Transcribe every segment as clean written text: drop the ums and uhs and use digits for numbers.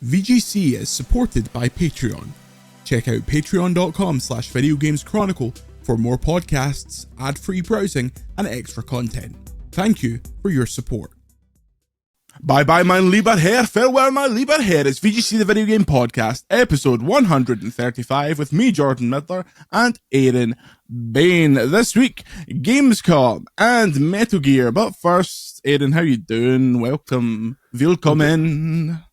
VGC is supported by Patreon. Check out patreon.com/videogameschronicle for more podcasts, ad-free browsing, and extra content. Thank you for your support. Bye bye, mein lieber Herr. Farewell, my lieber Herr. It's VGC the Video Game Podcast, episode 135, with me, Jordan Midler, and Aaron Bain. This week, Gamescom and Metal Gear. But first, Aaron, how you doing? Welcome. Willkommen.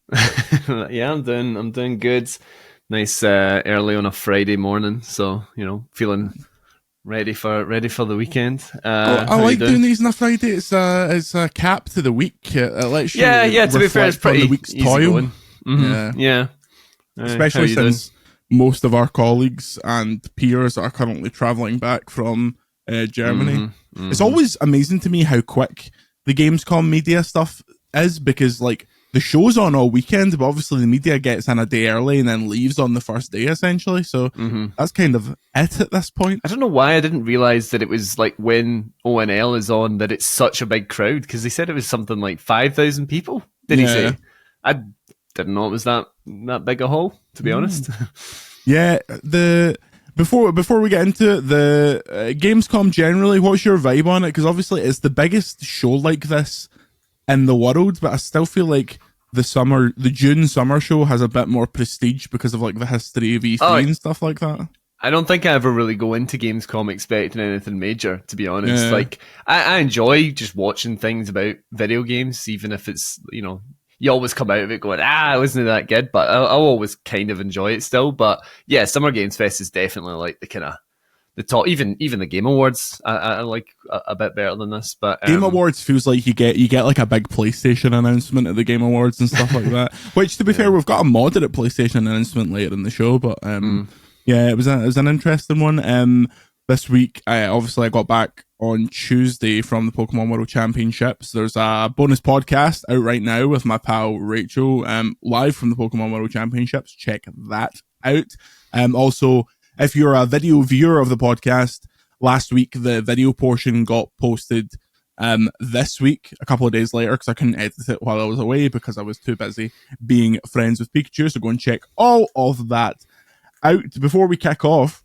Yeah, I'm doing good. Nice early on a Friday morning, so feeling ready for the weekend. I like doing these on a Friday. It's a cap to the week. It lets you to be fair, it's pretty the week's easy toil. going. Mm-hmm. Yeah. Especially since most of our colleagues and peers are currently traveling back from Germany. Mm-hmm. It's always amazing to me how quick the Gamescom media stuff is, because the show's on all weekend, but obviously the media gets in a day early and then leaves on the first day, essentially. So that's kind of it at this point. I don't know why I didn't realize that it was when ONL is on that it's such a big crowd, because they said it was something like 5,000 people. Did he say? I didn't know it was that big a hall, to be honest. Yeah. Before we get into it, the Gamescom generally, what's your vibe on it? Because obviously it's the biggest show like this in the world, but I still feel like the June summer show has a bit more prestige because of the history of E3 and stuff like that. I don't think I ever really go into Gamescom expecting anything major, to be honest. Yeah. I enjoy just watching things about video games, even if it's, you always come out of it going, it wasn't that good, but I'll always kind of enjoy it still. But yeah, Summer Games Fest is definitely the kind of the top, even the Game Awards, I like a bit better than this. But Game Awards feels like you get a big PlayStation announcement at the Game Awards and stuff like that. Which, to be fair, we've got a moderate PlayStation announcement later in the show. But yeah, it was an interesting one. This week, I got back on Tuesday from the Pokemon World Championships. There's a bonus podcast out right now with my pal Rachel, live from the Pokemon World Championships. Check that out. Also, if you're a video viewer of the podcast, last week the video portion got posted this week, a couple of days later, because I couldn't edit it while I was away because I was too busy being friends with Pikachu. So go and check all of that out. Before we kick off,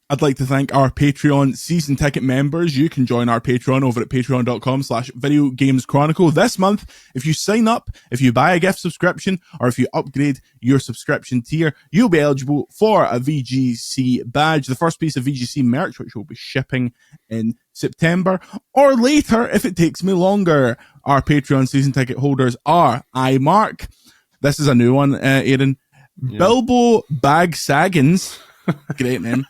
I'd like to thank our Patreon season ticket members. You can join our Patreon over at patreon.com/videogameschronicle. This month, if you sign up, if you buy a gift subscription, or if you upgrade your subscription tier, you'll be eligible for a VGC badge, the first piece of VGC merch, which will be shipping in September, or later if it takes me longer. Our Patreon season ticket holders are iMark. This is a new one, Aaron. Yeah. Bilbo Bag Saggins. Great name.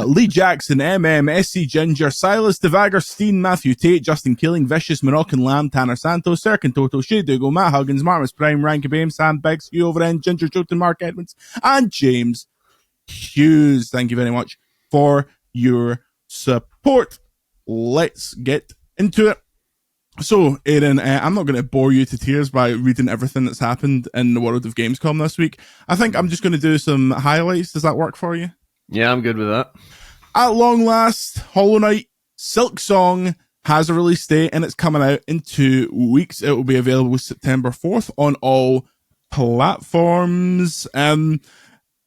Lee Jackson, SC Ginger, Silas DeVagger, Steen, Matthew Tate, Justin Killing, Vicious, Moroccan Lamb, Tanner Santos, Serkin Toto, Shay Dougal, Matt Huggins, Marmus Prime, Ranky Bame, Sam Biggs, Hugh Overend, Ginger Jolton, Mark Edmonds, and James Hughes. Thank you very much for your support. Let's get into it. So, Aaron, I'm not going to bore you to tears by reading everything that's happened in the world of Gamescom this week. I think I'm just going to do some highlights. Does that work for you? Yeah, I'm good with that. At long last, Hollow Knight Silksong has a release date, and it's coming out in 2 weeks. It will be available September 4th on all platforms. Aaron,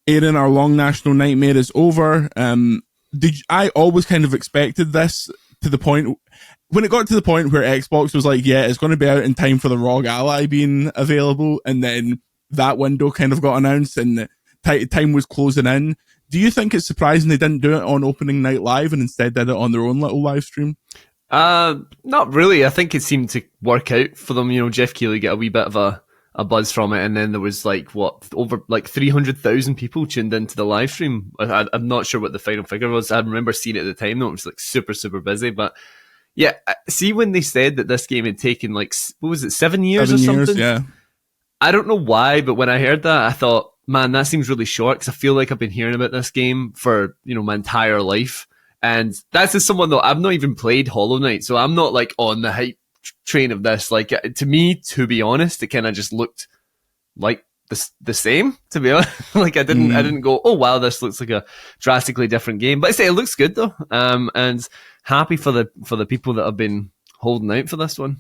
our long national nightmare is over. I always kind of expected this to the point when it got to the point where Xbox was like, yeah, it's going to be out in time for the ROG Ally being available, and then that window kind of got announced and time was closing in. Do you think it's surprising they didn't do it on opening night live and instead did it on their own little live stream? Not really. I think it seemed to work out for them. Jeff Keighley got a wee bit of a buzz from it, and then there was over 300,000 people tuned into the live stream. I'm not sure what the final figure was. I remember seeing it at the time though. It was super, super busy. But yeah, see, when they said that this game had taken 7 years or something? Yeah. I don't know why, but when I heard that, I thought, man, that seems really short, because I feel like I've been hearing about this game for, my entire life. And that's just someone though, I've not even played Hollow Knight, so I'm not on the hype train of this. To me, to be honest, it kind of just looked like the same, to be honest. I didn't go, oh wow, this looks like a drastically different game. But I say it looks good though. And happy for the people that have been holding out for this one.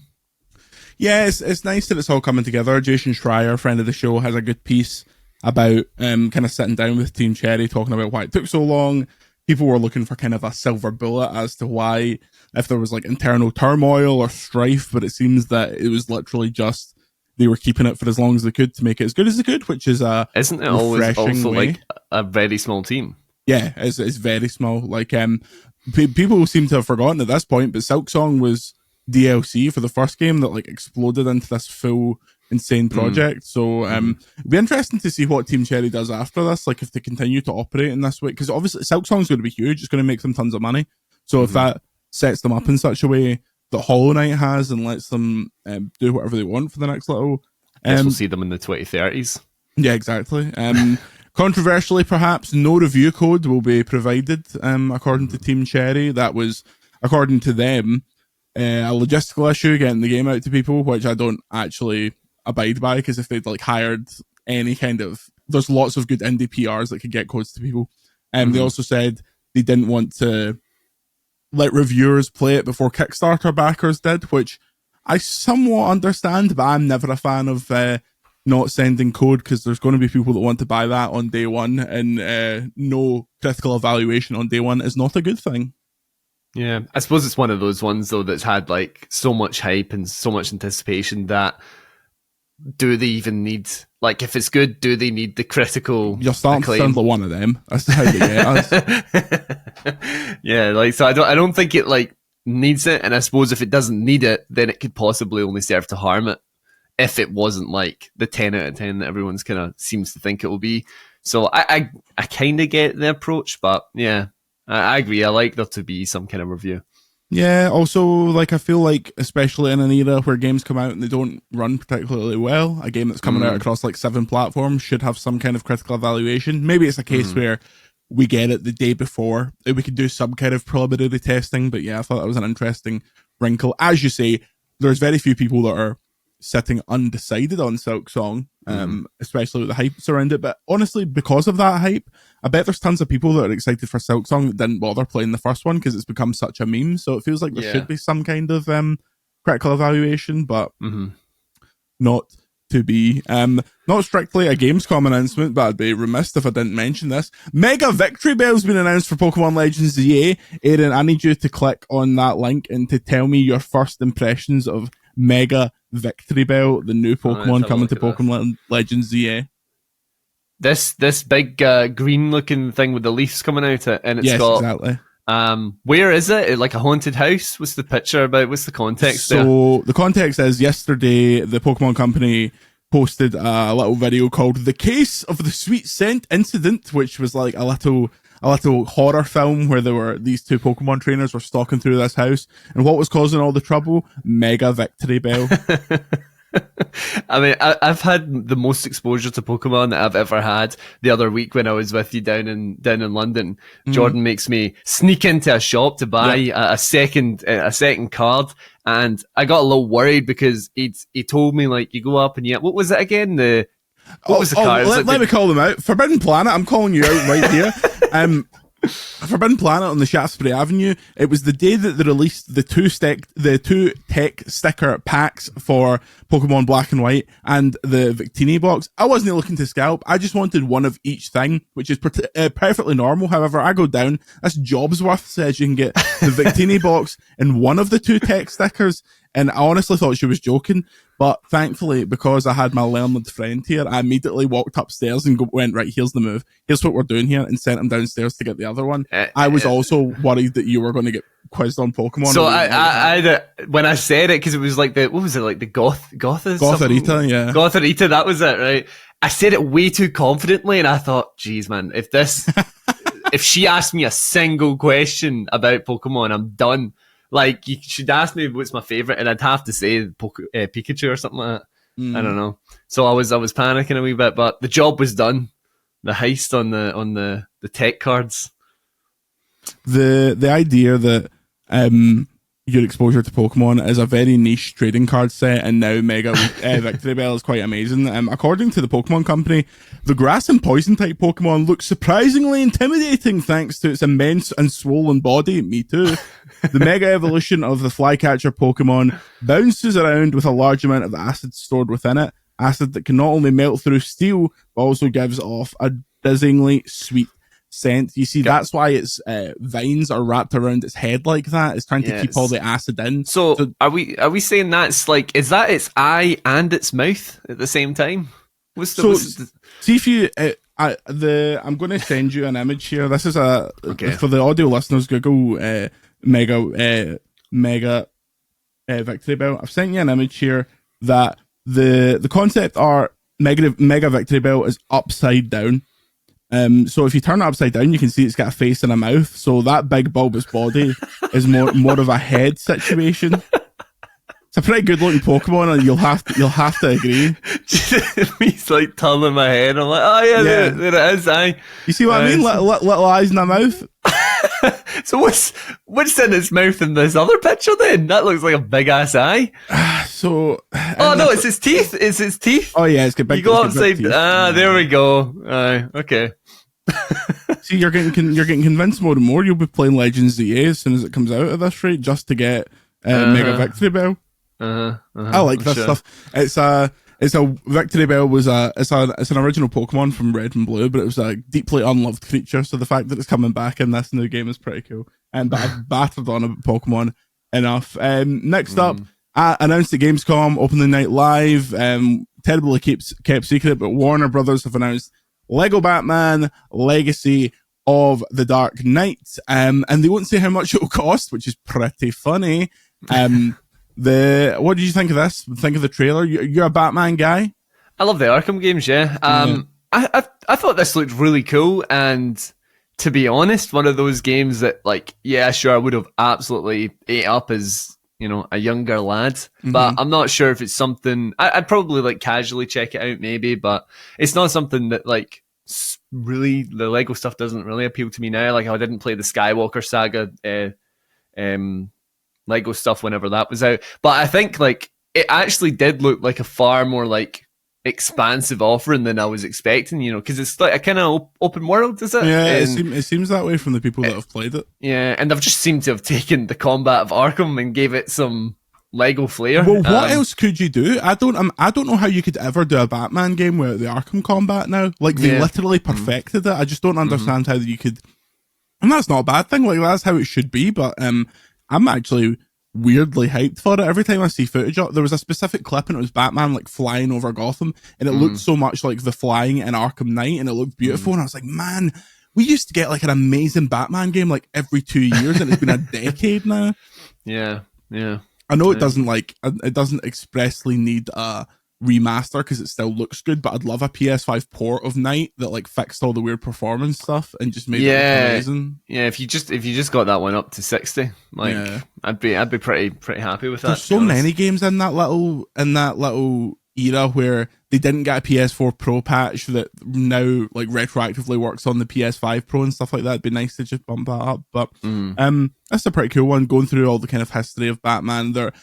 Yeah, it's nice that it's all coming together. Jason Schreier, friend of the show, has a good piece about kind of sitting down with Team Cherry, talking about why it took so long. People were looking for kind of a silver bullet as to why, if there was like internal turmoil or strife, but it seems that it was literally just they were keeping it for as long as they could to make it as good as they could, which is a isn't it always also way. like a very small team? Yeah, it's very small. Like people seem to have forgotten at this point, but Silksong was DLC for the first game that like exploded into this full insane project. So it'll be interesting to see what Team Cherry does after this, like if they continue to operate in this way, because obviously Silksong's going to be huge. It's going to make them tons of money. So if that sets them up in such a way that Hollow Knight has and lets them do whatever they want for the next little, we'll see them in the 2030s. Yeah, exactly. Controversially, perhaps, no review code will be provided, according to Team Cherry. That was, according to them, a logistical issue getting the game out to people, which I don't actually abide by, because if they'd like hired any kind of, there's lots of good indie PRs that could get codes to people. They also said they didn't want to let reviewers play it before Kickstarter backers did, which I somewhat understand, but I'm never a fan of not sending code, because there's going to be people that want to buy that on day one, and no critical evaluation on day one is not a good thing. Yeah, I suppose it's one of those ones though that's had like so much hype and so much anticipation that do they even need, like, if it's good, do they need the critical You're starting acclaim? to sound like one of them. That's how they get us. Yeah, like, so I don't think it like needs it, and I suppose if it doesn't need it, then it could possibly only serve to harm it if it wasn't like the 10 out of 10 that everyone's kind of seems to think it will be. So I kind of get the approach, but yeah, I agree. I like there to be some kind of review. Yeah, also, like, I feel like, especially in an era where games come out and they don't run particularly well, a game that's coming out across like 7 platforms should have some kind of critical evaluation. Maybe it's a case where we get it the day before, we could do some kind of preliminary testing, but yeah, I thought that was an interesting wrinkle. As you say, there's very few people that are sitting undecided on Silksong, especially with the hype around it. But honestly, because of that hype, I bet there's tons of people that are excited for Silksong that didn't bother playing the first one because it's become such a meme. So it feels like there should be some kind of critical evaluation, but not to be. Not strictly a Gamescom announcement, but I'd be remiss if I didn't mention this. Mega Victreebel's been announced for Pokemon Legends ZA. Aaron, I need you to click on that link and to tell me your first impressions of Mega Victreebel, the new Pokemon coming to Pokemon Legends ZA. This big green looking thing with the leaves coming out it, and it's got exactly. Where is it? Like a haunted house? What's the picture about? What's the context there? So the context is yesterday the Pokemon Company posted a little video called "The Case of the Sweet Scent Incident," which was like a little horror film where there were these two Pokemon trainers were stalking through this house, and what was causing all the trouble? Mega Victreebel. I mean, I've had the most exposure to Pokemon that I've ever had. The other week when I was with you down in London, Jordan makes me sneak into a shop to buy a second card, and I got a little worried because he told me, like, you go up and what was it again? What was the card? Let me call them out. Forbidden Planet. I'm calling you out right here. Forbidden Planet on the Shaftesbury Avenue. It was the day that they released the two tech sticker packs for Pokemon Black and White and the Victini box. I wasn't looking to scalp. I just wanted one of each thing, which is perfectly normal. However, I go down. That's Jobsworth says you can get the Victini box and one of the two tech stickers. And I honestly thought she was joking. But thankfully, because I had my learned friend here, I immediately walked upstairs and went, right, here's the move. Here's what we're doing here, and sent him downstairs to get the other one. I was also worried that you were going to get quizzed on Pokemon. So I when I said it, because it was like the Gotharita, yeah. Gotharita, that was it, right? I said it way too confidently, and I thought, geez, man, if she asked me a single question about Pokemon, I'm done. Like, you should ask me what's my favourite, and I'd have to say Pikachu or something like that. I don't know. So I was panicking a wee bit, but the job was done. The heist on the tech cards. The idea that your exposure to Pokemon is a very niche trading card set, and now Mega Victreebel is quite amazing. According to the Pokemon Company, the grass and poison type Pokemon looks surprisingly intimidating thanks to its immense and swollen body. Me too. The Mega Evolution of the Flycatcher Pokemon bounces around with a large amount of acid stored within it. Acid that can not only melt through steel, but also gives off a dizzyingly sweet scent. You see, that's why its vines are wrapped around its head like that. It's trying to keep all the acid in. So are we saying that's like, is that its eye and its mouth at the same time? See if you I'm going to send you an image here. This is for the audio listeners. Google Mega Victreebel. I've sent you an image here that the concept art Mega Victreebel is upside down. So if you turn it upside down, you can see it's got a face and a mouth. So that big bulbous body is more of a head situation. It's a pretty good looking Pokemon, and you'll have to agree. He's like turning my head. I'm like, oh yeah. There it is. You see what I mean? Little eyes in a mouth. So what's in its mouth in this other picture then? That looks like a big ass eye. So no, it's its teeth. It's its teeth. Oh yeah, it's got big. You go upside. There we go. Okay. See, you're getting convinced more and more. You'll be playing Legends ZA as soon as it comes out at this rate, just to get Mega Victreebel. I like this stuff. It's a Victreebel it's an original Pokemon from Red and Blue, but it was a deeply unloved creature. So the fact that it's coming back in this new game is pretty cool. But I've battered on about Pokemon enough. Next up, announced at Gamescom opening night live. Terribly kept secret, but Warner Brothers have announced Lego Batman Legacy of the Dark Knight, and they won't say how much it will cost, which is pretty funny. What did you think of this? Think of the trailer? You're a Batman guy? I love the Arkham games, yeah. I thought this looked really cool, and to be honest, one of those games that, like, yeah, sure, I would have absolutely ate up as, you know, a younger lad, but I'm not sure if it's something I'd probably like casually check it out maybe, but it's not something that like really, the Lego stuff doesn't really appeal to me now. Like, I didn't play the Skywalker Saga Lego stuff whenever that was out, but I think like it actually did look like a far more like expansive offering than I was expecting, you know, because it's like a kind of open world, is it? Yeah, it seems that way from the people that have played it. Yeah, and they've just seemed to have taken the combat of Arkham and gave it some Lego flair. Well, what else could you do? I don't know how you could ever do a Batman game without the Arkham combat now. Like, they literally perfected it. I just don't understand how you could, and that's not a bad thing. Like, that's how it should be, but I'm actually weirdly hyped for it. Every time I see footage there was a specific clip and it was Batman like flying over Gotham, and it looked so much like the flying in Arkham Knight, and it looked beautiful, and I was like, man, we used to get like an amazing Batman game like every 2 years, and it's been a decade now. Yeah I know it doesn't expressly need a remaster because it still looks good, but I'd love a PS5 port of Knight that like fixed all the weird performance stuff and just made it look amazing. Yeah, if you just got that one up to 60, like I'd be pretty happy with that. There's so many games in that little era where they didn't get a PS4 Pro patch that now like retroactively works on the PS5 Pro and stuff like that. It'd be nice to just bump that up. But that's a pretty cool one, going through all the kind of history of Batman. They're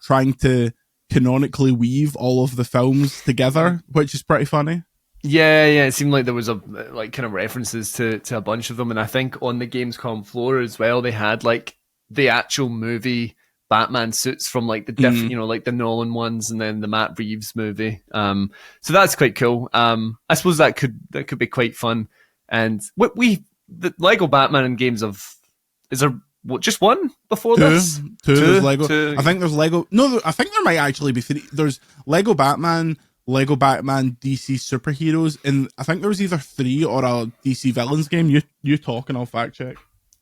trying to canonically weave all of the films together, which is pretty funny. Yeah, it seemed like there was a like kind of references to a bunch of them, and I think on the Gamescom floor as well, they had like the actual movie Batman suits from like the you know, like the Nolan ones, and then the Matt Reeves movie. So that's quite cool. I suppose that could be quite fun. And the Lego Batman games is there just one before this? Two. There's Lego. I think there's Lego. No, I think there might actually be three. There's Lego Batman DC Superheroes, and I think there was either 3 or a DC Villains game. You talk and I'll fact check.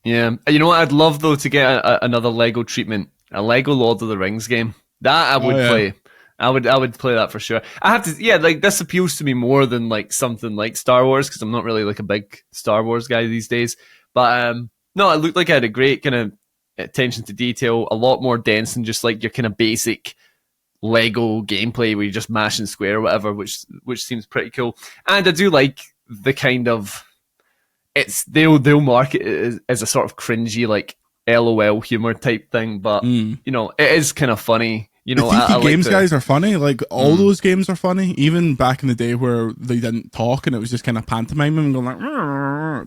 Yeah, you know what? I'd love though to get another Lego treatment, a Lego Lord of the Rings game. That I would play. I would play that for sure. I have to, like, this appeals to me more than like something like Star Wars, because I'm not really like a big Star Wars guy these days. But no, it looked like it had a great kind of attention to detail, a lot more dense than just like your kind of basic Lego gameplay where you're just mashing square or whatever, which seems pretty cool. And I do like the kind of, they'll market it as a sort of cringy, like LOL humor type thing, but you know, it is kind of funny. You know, the Thinky Games like guys are funny. Like all those games are funny. Even back in the day where they didn't talk and it was just kind of pantomiming and going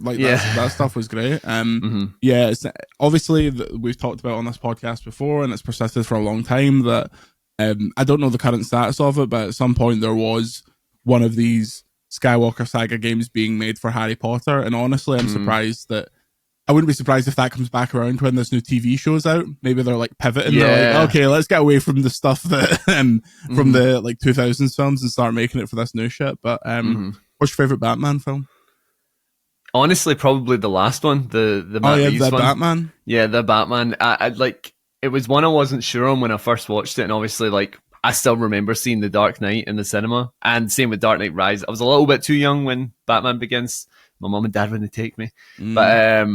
like that stuff was great. Yeah, it's obviously we've talked about on this podcast before, and it's persisted for a long time that I don't know the current status of it, but at some point there was one of these Skywalker Saga games being made for Harry Potter, and honestly, I'm surprised that. I wouldn't be surprised if that comes back around when this new TV show's out. Maybe they're like pivoting. Yeah. They're like, okay, let's get away from the stuff that from the like 2000s films and start making it for this new shit. But what's your favorite Batman film? Honestly, probably the last one, the Matt Reeves one. Batman. Yeah, the Batman. I like it was one I wasn't sure on when I first watched it, and obviously, like I still remember seeing The Dark Knight in the cinema, and same with Dark Knight Rise. I was a little bit too young when Batman Begins. My mom and dad wouldn't take me, but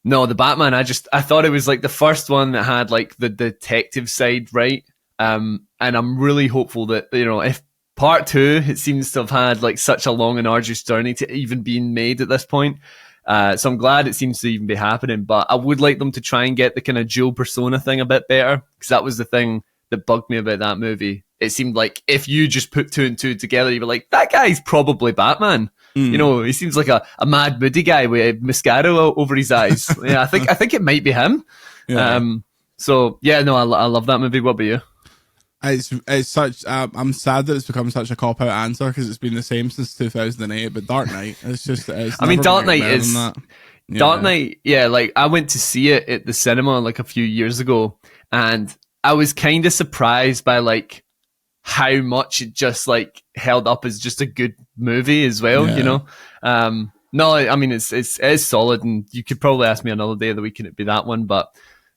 no, the Batman. I thought it was like the first one that had like the detective side right, and I'm really hopeful that, you know, if part 2, it seems to have had like such a long and arduous journey to even being made at this point. So I'm glad it seems to even be happening, but I would like them to try and get the kind of dual persona thing a bit better, because that was the thing that bugged me about that movie. It seemed like if you just put 2 and 2 together, you were like, that guy's probably Batman. You know, he seems like a mad moody guy with mascara over his eyes. Yeah, I think it might be him. Yeah. So yeah, no, I love that movie. What about you? It's such. I'm sad that it's become such a cop out answer, because it's been the same since 2008. But Dark Knight, it's just. I mean, Dark Knight is. Yeah. Dark Knight, yeah. Like I went to see it at the cinema like a few years ago, and I was kind of surprised by like how much it just like held up as just a good movie as well, you know? No, I mean, it's solid, and you could probably ask me another day of the week and it'd be that one, but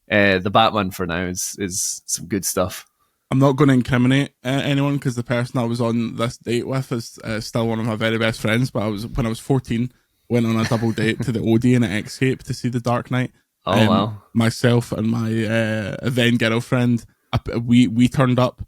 the Batman for now is some good stuff. I'm not going to incriminate anyone, because the person I was on this date with is still one of my very best friends, but when I was 14, went on a double date to the Odeon at Xscape to see The Dark Knight. Oh, wow. Myself and my then girlfriend, we turned up.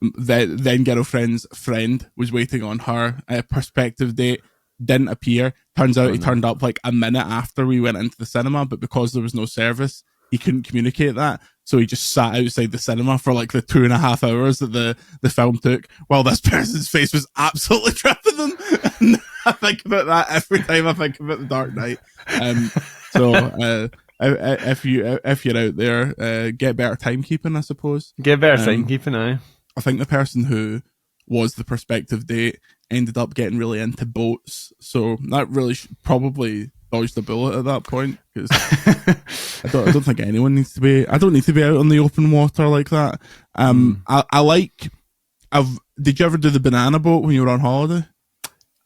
The then girlfriend's friend was waiting on her prospective date, didn't appear. Turns out he turned up like a minute after we went into the cinema, but because there was no service, he couldn't communicate that, so he just sat outside the cinema for like the 2.5 hours that the film took, while this person's face was absolutely tripping them. And I think about that every time I think about The Dark Knight. So if you're out there, get better timekeeping, I suppose. Get better timekeeping, aye. I think the person who was the prospective date ended up getting really into boats, so that really probably dodged a bullet at that point, because I don't think anyone needs to be. I don't need to be out on the open water like that. Did you ever do the banana boat when you were on holiday?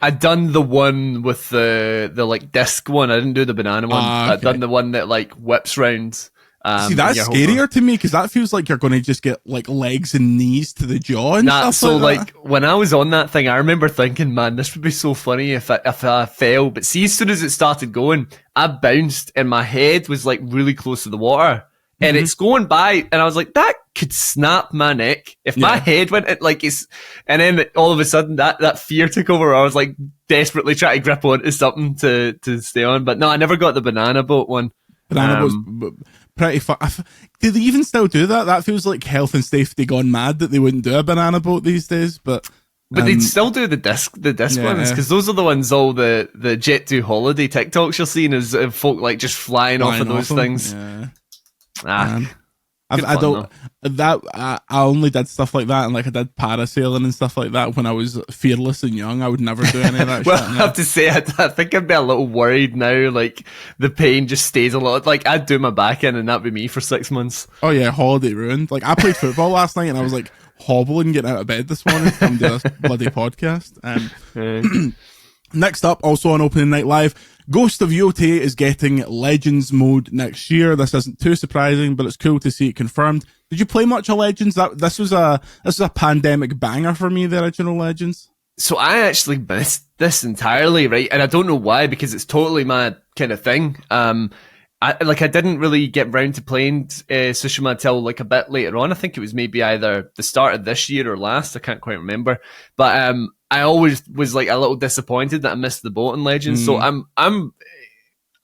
I'd done the one with the like disc one. I didn't do the banana one. Okay. I'd done the one that like whips round. See, that's scarier to me, because that feels like you're going to just get like legs and knees to the jaw and stuff so like that. Like when I was on that thing, I remember thinking, man, this would be so funny if I fell. But see, as soon as it started going, I bounced and my head was like really close to the water, and it's going by, and I was like, that could snap my neck if my head went at like it's. And then all of a sudden, that fear took over. I was like desperately trying to grip onto something to stay on. But no, I never got the banana boat one. Banana boat's pretty fun. Do they even still do that? That feels like health and safety gone mad that they wouldn't do a banana boat these days. But they'd still do the disc ones, because those are the ones, all the Jet2 holiday TikToks you're seeing is folk like just flying off of those things. Yeah. I only did stuff like that, and like I did parasailing and stuff like that when I was fearless and young. I would never do any of that. Well, shit, I have to say, I think I'd be a little worried now. Like the pain just stays a lot. Like I'd do my back in, and that'd be me for 6 months. Oh yeah, holiday ruined. Like I played football last night, and I was like hobbling getting out of bed this morning to come do this bloody podcast. Next up, also on Opening Night Live, Ghost of Yotei is getting Legends mode next year. This isn't too surprising, but it's cool to see it confirmed. Did you play much of Legends? This was a pandemic banger for me, the original Legends. So I actually missed this entirely, right? And I don't know why, because it's totally my kind of thing. I didn't really get round to playing Tsushima till like a bit later on. I think it was maybe either the start of this year or last. I can't quite remember. But I always was like a little disappointed that I missed the boat in Legends. So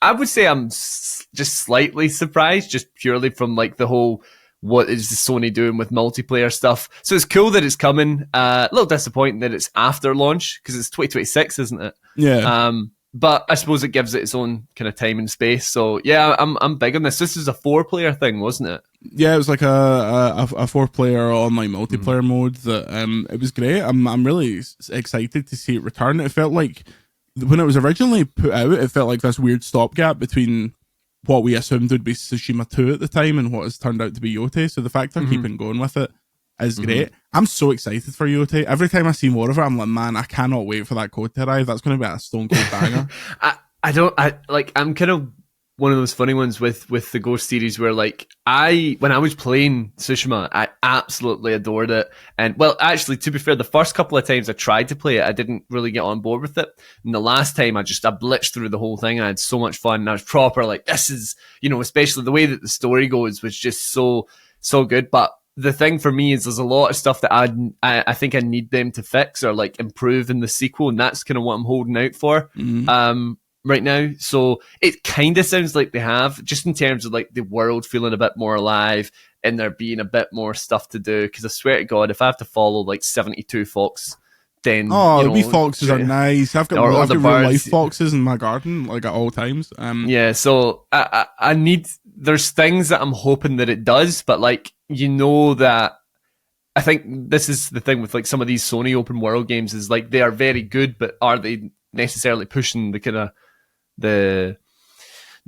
I would say I'm just slightly surprised, just purely from like the whole what is Sony doing with multiplayer stuff. So it's cool that it's coming. A little disappointing that it's after launch because it's 2026, isn't it? Yeah. But I suppose it gives it its own kind of time and space. So yeah, I'm big on this. This is a 4-player thing, wasn't it? Yeah, it was like a 4-player online multiplayer mode that it was great. I'm really excited to see it return. It felt like when it was originally put out, it felt like this weird stopgap between what we assumed would be Tsushima 2 at the time and what has turned out to be Yotei. So the fact they're keeping going with it is great. I'm so excited for Yotei. Every time I see more of it, I'm like, man, I cannot wait for that code to arrive. That's going to be a stone cold banger. I'm kind of one of those funny ones with the Ghost series where like when I was playing Tsushima, I absolutely adored it. And well, actually, to be fair, the first couple of times I tried to play it, I didn't really get on board with it. And the last time I blitzed through the whole thing and I had so much fun. And I was proper like, this is, especially the way that the story goes was just so good. But the thing for me is there's a lot of stuff that I think I need them to fix or like improve in the sequel. And that's kind of what I'm holding out for. Right now. So it kind of sounds like they have, just in terms of like the world feeling a bit more alive and there being a bit more stuff to do. Because I swear to God, if I have to follow like 72 fox, then wee foxes are nice. I've got real life foxes in my garden, like at all times. Yeah, so I need. There's things that I'm hoping that it does, but like that. I think this is the thing with like some of these Sony open world games is like they are very good, but are they necessarily pushing the kind of the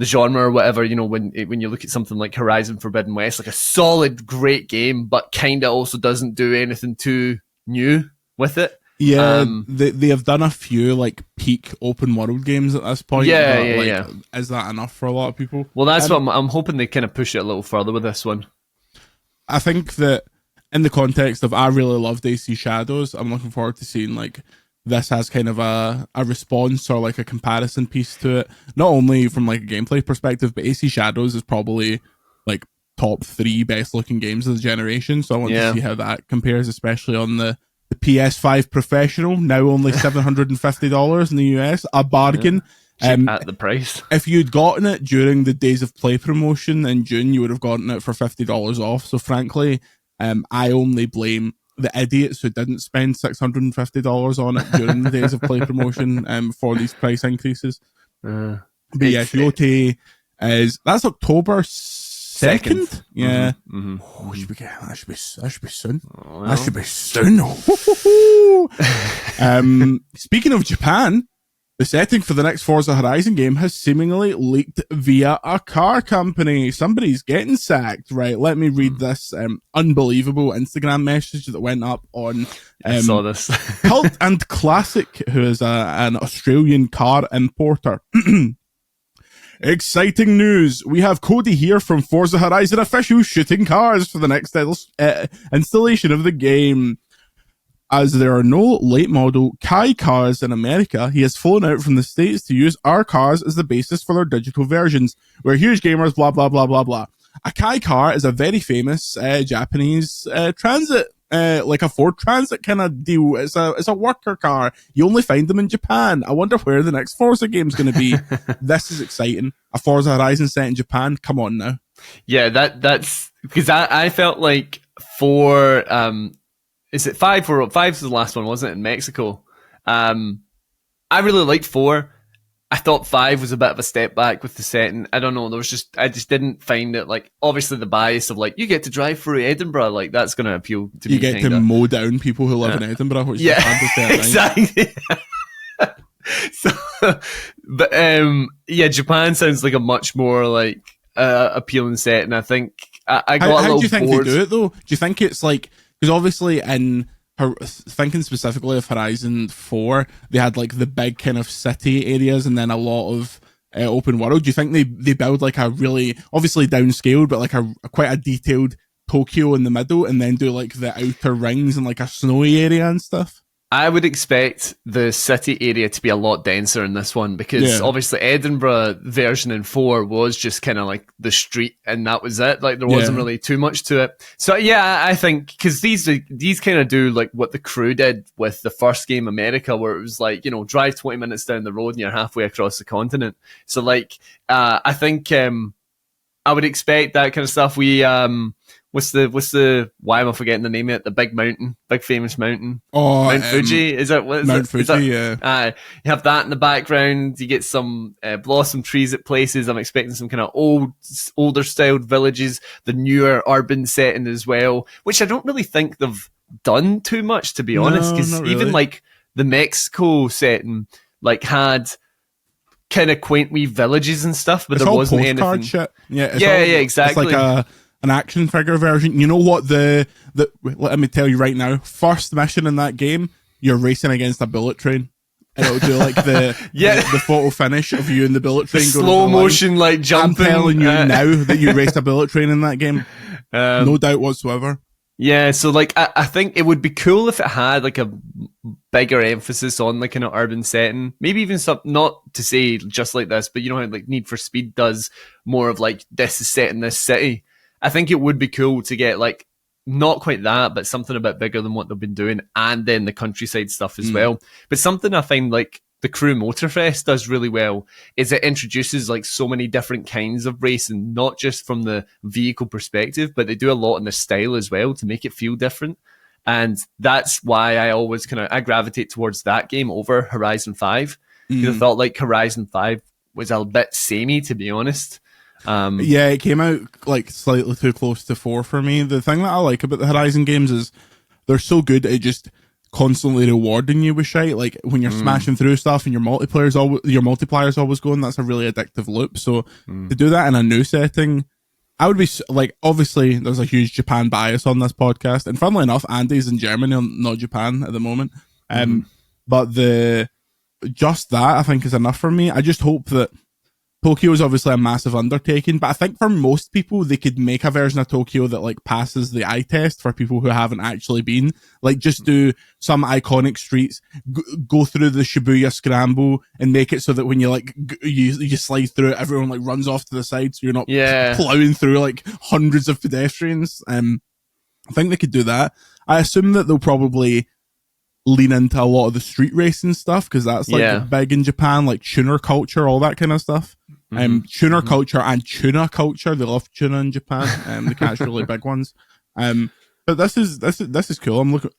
genre or whatever, when you look at something like Horizon Forbidden West, like a solid, great game, but kind of also doesn't do anything too new with it. Yeah, they have done a few like peak open world games at this point. Yeah. Is that enough for a lot of people? Well, that's what I'm hoping they kind of push it a little further with this one. I think that in the context of I really loved AC Shadows, I'm looking forward to seeing like this has kind of a response or like a comparison piece to it, not only from like a gameplay perspective, but AC Shadows is probably like top 3 best looking games of the generation. So I want to see how that compares, especially on the PS5 Professional, now only $750 in the US, a bargain. At the price. If you'd gotten it during the Days of Play promotion in June, you would have gotten it for $50 off. So frankly, I only blame the idiots who didn't spend $650 on it during the Days of Play promotion for these price increases. But yes, Yotei that's October 2nd. Yeah. Oh, that should be soon. Oh, well. That should be soon. Speaking of Japan, the setting for the next Forza Horizon game has seemingly leaked via a car company. Somebody's getting sacked. Right, let me read this unbelievable Instagram message that went up on I saw this. Cult and Classic, who is an Australian car importer. Exciting news. We have Cody here from Forza Horizon Official shooting cars for the next installation of the game. As there are no late model Kai cars in America, he has flown out from the States to use our cars as the basis for their digital versions. We're huge gamers, blah, blah, blah, blah, blah. A Kai car is a very famous Japanese transit, like a Ford Transit kind of deal. It's a worker car. You only find them in Japan. I wonder where the next Forza game's going to be. This is exciting. A Forza Horizon set in Japan. Come on now. Yeah, that's because I felt like for is it 5? 5 was the last one, wasn't it, in Mexico? I really liked 4. I thought 5 was a bit of a step back with the setting. I don't know. I just didn't find it, like, obviously the bias of like, you get to drive through Edinburgh, like that's going to appeal to me. You get to mow down people who live in Edinburgh, which is exactly. So, but Japan sounds like a much more like appealing setting. I think I got a little bored. How do you think they do it though? Do you think it's like, because obviously thinking specifically of Horizon 4, they had like the big kind of city areas and then a lot of open world. Do you think they build like a really, obviously downscaled, but like a quite a detailed Tokyo in the middle and then do like the outer rings and like a snowy area and stuff? I would expect the city area to be a lot denser in this one because obviously Edinburgh version in 4 was just kind of like the street and that was it. Like there wasn't really too much to it. So yeah, I think because these kind of do like what the Crew did with the first game America, where it was like, you know, drive 20 minutes down the road and you're halfway across the continent. So like I think I would expect that kind of stuff. We what's the why am I forgetting the name of it? The big famous mountain. Oh, Mount Fuji. Is that what is Mount it? Fuji? Is that, yeah. You have that in the background. You get some blossom trees at places. I'm expecting some kind of older styled villages. The newer urban setting as well, which I don't really think they've done too much, to be honest. Because even like the Mexico setting, like had kind of quaint wee villages and stuff, but it's there all wasn't postcard anything. Shit. Yeah, Exactly. It's like an action figure version. You know what let me tell you right now, first mission in that game, you're racing against a bullet train. And it'll do like the photo finish of you in the bullet train. Slow motion, like jumping. I'm telling you now that you raced a bullet train in that game. No doubt whatsoever. Yeah, so like I think it would be cool if it had like a bigger emphasis on like an urban setting. Maybe even some, not to say just like this, but you know how like Need for Speed does more of like this is set in this city. I think it would be cool to get like not quite that, but something a bit bigger than what they've been doing, and then the countryside stuff as well. But something I find like the Crew Motorfest does really well is it introduces like so many different kinds of racing, not just from the vehicle perspective, but they do a lot in the style as well to make it feel different. And that's why I always I gravitate towards that game over Horizon 5, because I felt like Horizon 5 was a bit samey, to be honest. Yeah, it came out like slightly too close to 4 for me. The thing that I like about the Horizon games is they're so good at just constantly rewarding you with shit. Like when you're smashing through stuff and your multiplayer's always going, that's a really addictive loop. So to do that in a new setting, I would be like, obviously there's a huge Japan bias on this podcast, and funnily enough, Andy's in Germany, not Japan at the moment. But just that I think is enough for me. I just hope that Tokyo is obviously a massive undertaking, but I think for most people, they could make a version of Tokyo that like passes the eye test for people who haven't actually been. Like just do some iconic streets, go through the Shibuya Scramble, and make it so that when you like you slide through it, everyone like runs off to the side, so you're not plowing through like hundreds of pedestrians. I think they could do that. I assume that they'll probably lean into a lot of the street racing stuff, because that's like big in Japan, like tuner culture, all that kind of stuff. Tuner culture and tuna culture, they love tuna in Japan. They catch really big ones. But this is cool. I'm looking.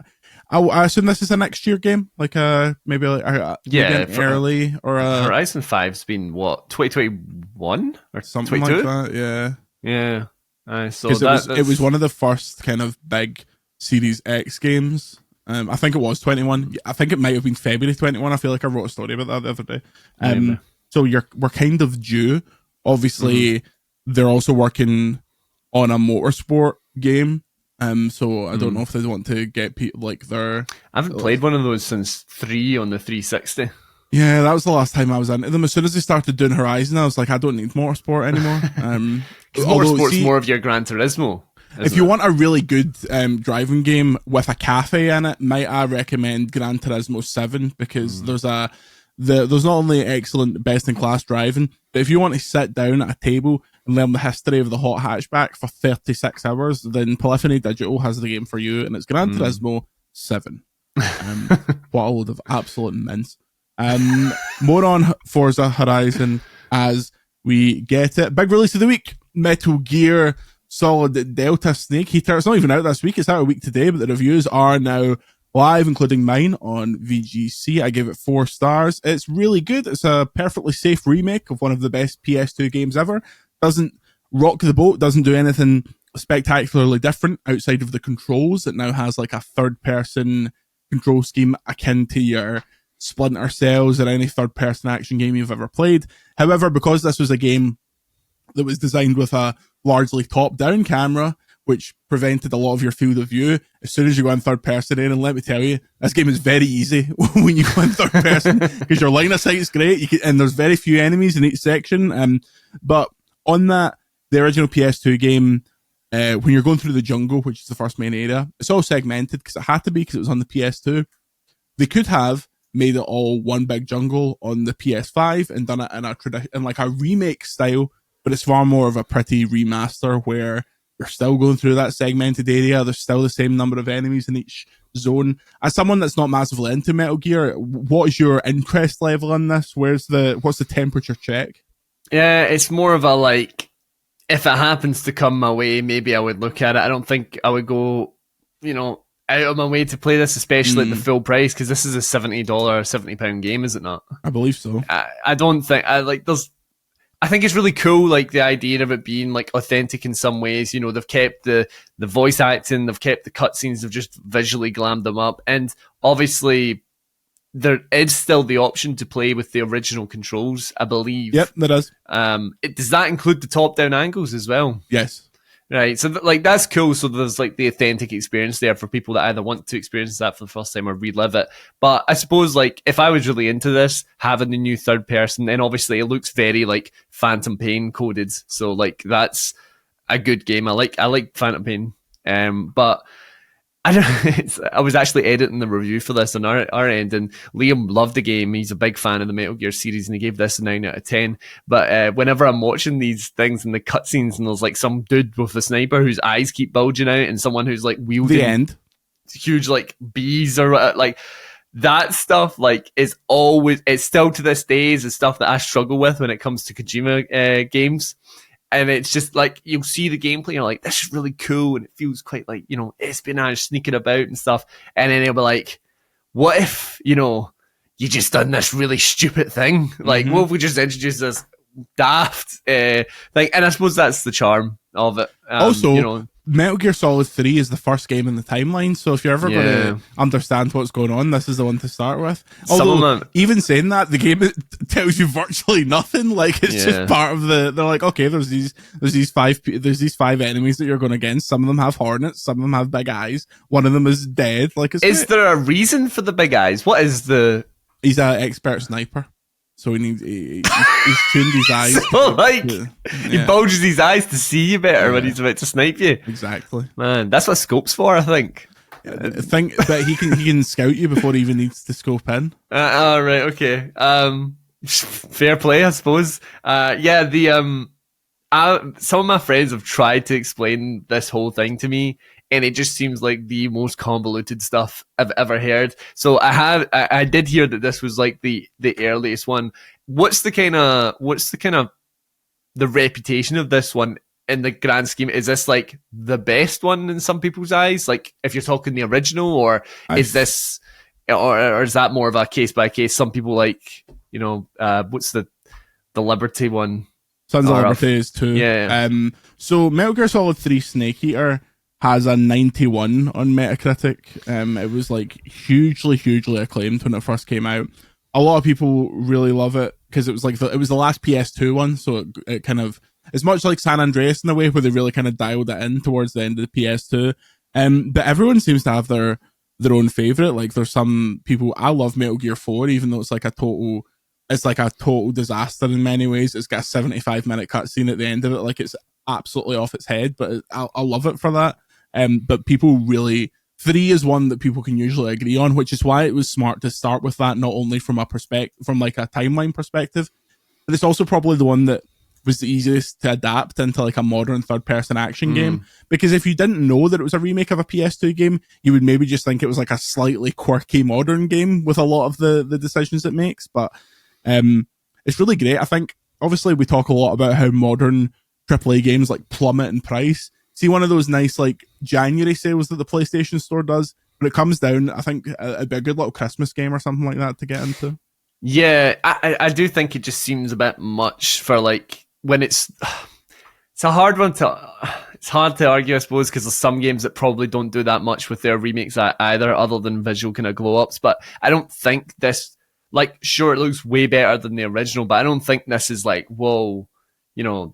I assume this is a next year game, like maybe early or Horizon 5's been what, 2021 or something like that. Yeah. So it was one of the first kind of big Series X games. I think it was 21. I think it might have been February 21. I feel like I wrote a story about that the other day. So we're kind of due. Obviously, they're also working on a motorsport game. So I don't know if they want to get people like their. I haven't played one of those since 3 on the 360. Yeah, that was the last time I was into them. As soon as they started doing Horizon, I was like, I don't need motorsport anymore. Motorsport's more of your Gran Turismo. If you want a really good driving game with a cafe in it, might I recommend Gran Turismo 7, because there's not only excellent best-in-class driving, but if you want to sit down at a table and learn the history of the hot hatchback for 36 hours, then Polyphony Digital has the game for you, and it's Gran Turismo 7. What a load of absolute mince. More on Forza Horizon as we get it. Big release of the week, Metal Gear Solid Delta Snake Eater. It's not even out this week, it's out a week today, but the reviews are now live, including mine on VGC. I give it 4 stars. It's really good. It's a perfectly safe remake of one of the best PS2 games ever. Doesn't rock the boat, doesn't do anything spectacularly different outside of the controls. It now has like a third-person control scheme akin to your Splinter Cells or any third-person action game you've ever played. However, because this was a game that was designed with a largely top-down camera, which prevented a lot of your field of view, as soon as you go in third person in, and let me tell you, this game is very easy when you go in third person, because your line of sight is great, and there's very few enemies in each section. But on that, the original PS2 game, when you're going through the jungle, which is the first main area, it's all segmented, because it had to be, because it was on the PS2. They could have made it all one big jungle on the PS5 and done it in like a remake style, but it's far more of a pretty remaster where you're still going through that segmented area. There's still the same number of enemies in each zone. As someone that's not massively into Metal Gear, what is your interest level in this? What's the temperature check? Yeah, it's more of a like, if it happens to come my way, maybe I would look at it. I don't think I would go, out of my way to play this, especially at the full price, because this is a $70, £70 game, is it not? I believe so. I don't think I think it's really cool, like the idea of it being like authentic in some ways. They've kept the voice acting, they've kept the cutscenes, they've just visually glammed them up, and obviously there is still the option to play with the original controls, I believe. Yep, there is. Does that include the top-down angles as well? Yes. Right, so that's cool. So there's like the authentic experience there for people that either want to experience that for the first time or relive it. But I suppose like if I was really into this, having the new third person, then obviously it looks very like Phantom Pain coded. So like that's a good game. I like Phantom Pain. But I was actually editing the review for this on our end, and Liam loved the game. He's a big fan of the Metal Gear series, and he gave this a 9 out of 10. But whenever I'm watching these things in the cutscenes, and there's like some dude with a sniper whose eyes keep bulging out, and someone who's like wielding huge like bees or like that stuff, like it's still to this day is the stuff that I struggle with when it comes to Kojima games. And it's just like, you'll see the gameplay, you're like, this is really cool, and it feels quite like, espionage, sneaking about and stuff. And then he'll be like, what if, you just done this really stupid thing? Like, what if we just introduced this daft thing? And I suppose that's the charm of it. Also, Metal Gear Solid 3 is the first game in the timeline, so if you're ever going to understand what's going on, this is the one to start with. Although, even saying that, the game tells you virtually nothing. Like, it's just part of they're like, okay, there's these five enemies that you're going against. Some of them have hornets, some of them have big eyes. One of them is dead. Like, is there a reason for the big eyes? What is He's an expert sniper. So he's tuned his eyes. So he bulges his eyes to see you better when he's about to snipe you. Exactly. Man, that's what scope's for, I think. I think that he can scout you before he even needs to scope in. Right, okay. Fair play, I suppose. Some of my friends have tried to explain this whole thing to me, and it just seems like the most convoluted stuff I've ever heard. So I did hear that this was like the earliest one. What's the reputation of this one in the grand scheme? Is this like the best one in some people's eyes? Like if you're talking the original, or is this, or is that more of a case by case? Some people like, what's the Liberty one? Sons of Liberty is 2. Yeah. So Metal Gear Solid 3 Snake Eater has a 91 on Metacritic. It was like hugely acclaimed when it first came out. A lot of people really love it because it was like it was the last PS2 one, so it kind of, it's much like San Andreas in a way where they really kind of dialed it in towards the end of the PS2. But everyone seems to have their own favorite. Like there's some people, I love Metal Gear 4, even though it's like a total disaster in many ways. It's got a 75-minute cutscene at the end of it. Like it's absolutely off its head, but I love it for that. But people really, 3 is one that people can usually agree on, which is why it was smart to start with that, not only from like a timeline perspective, but it's also probably the one that was the easiest to adapt into like a modern third-person action game. Because if you didn't know that it was a remake of a PS2 game, you would maybe just think it was like a slightly quirky modern game with a lot of the decisions it makes. But it's really great. I think, obviously, we talk a lot about how modern AAA games like plummet in price. See one of those nice like January sales that the PlayStation Store does, when it comes down, I think it'd be a good little Christmas game or something like that to get into. Yeah, I do think it just seems a bit much for like when it's a hard one to. It's hard to argue, I suppose, because there's some games that probably don't do that much with their remakes either, other than visual kind of glow ups. But I don't think this, like, sure, it looks way better than the original, but I don't think this is like, whoa,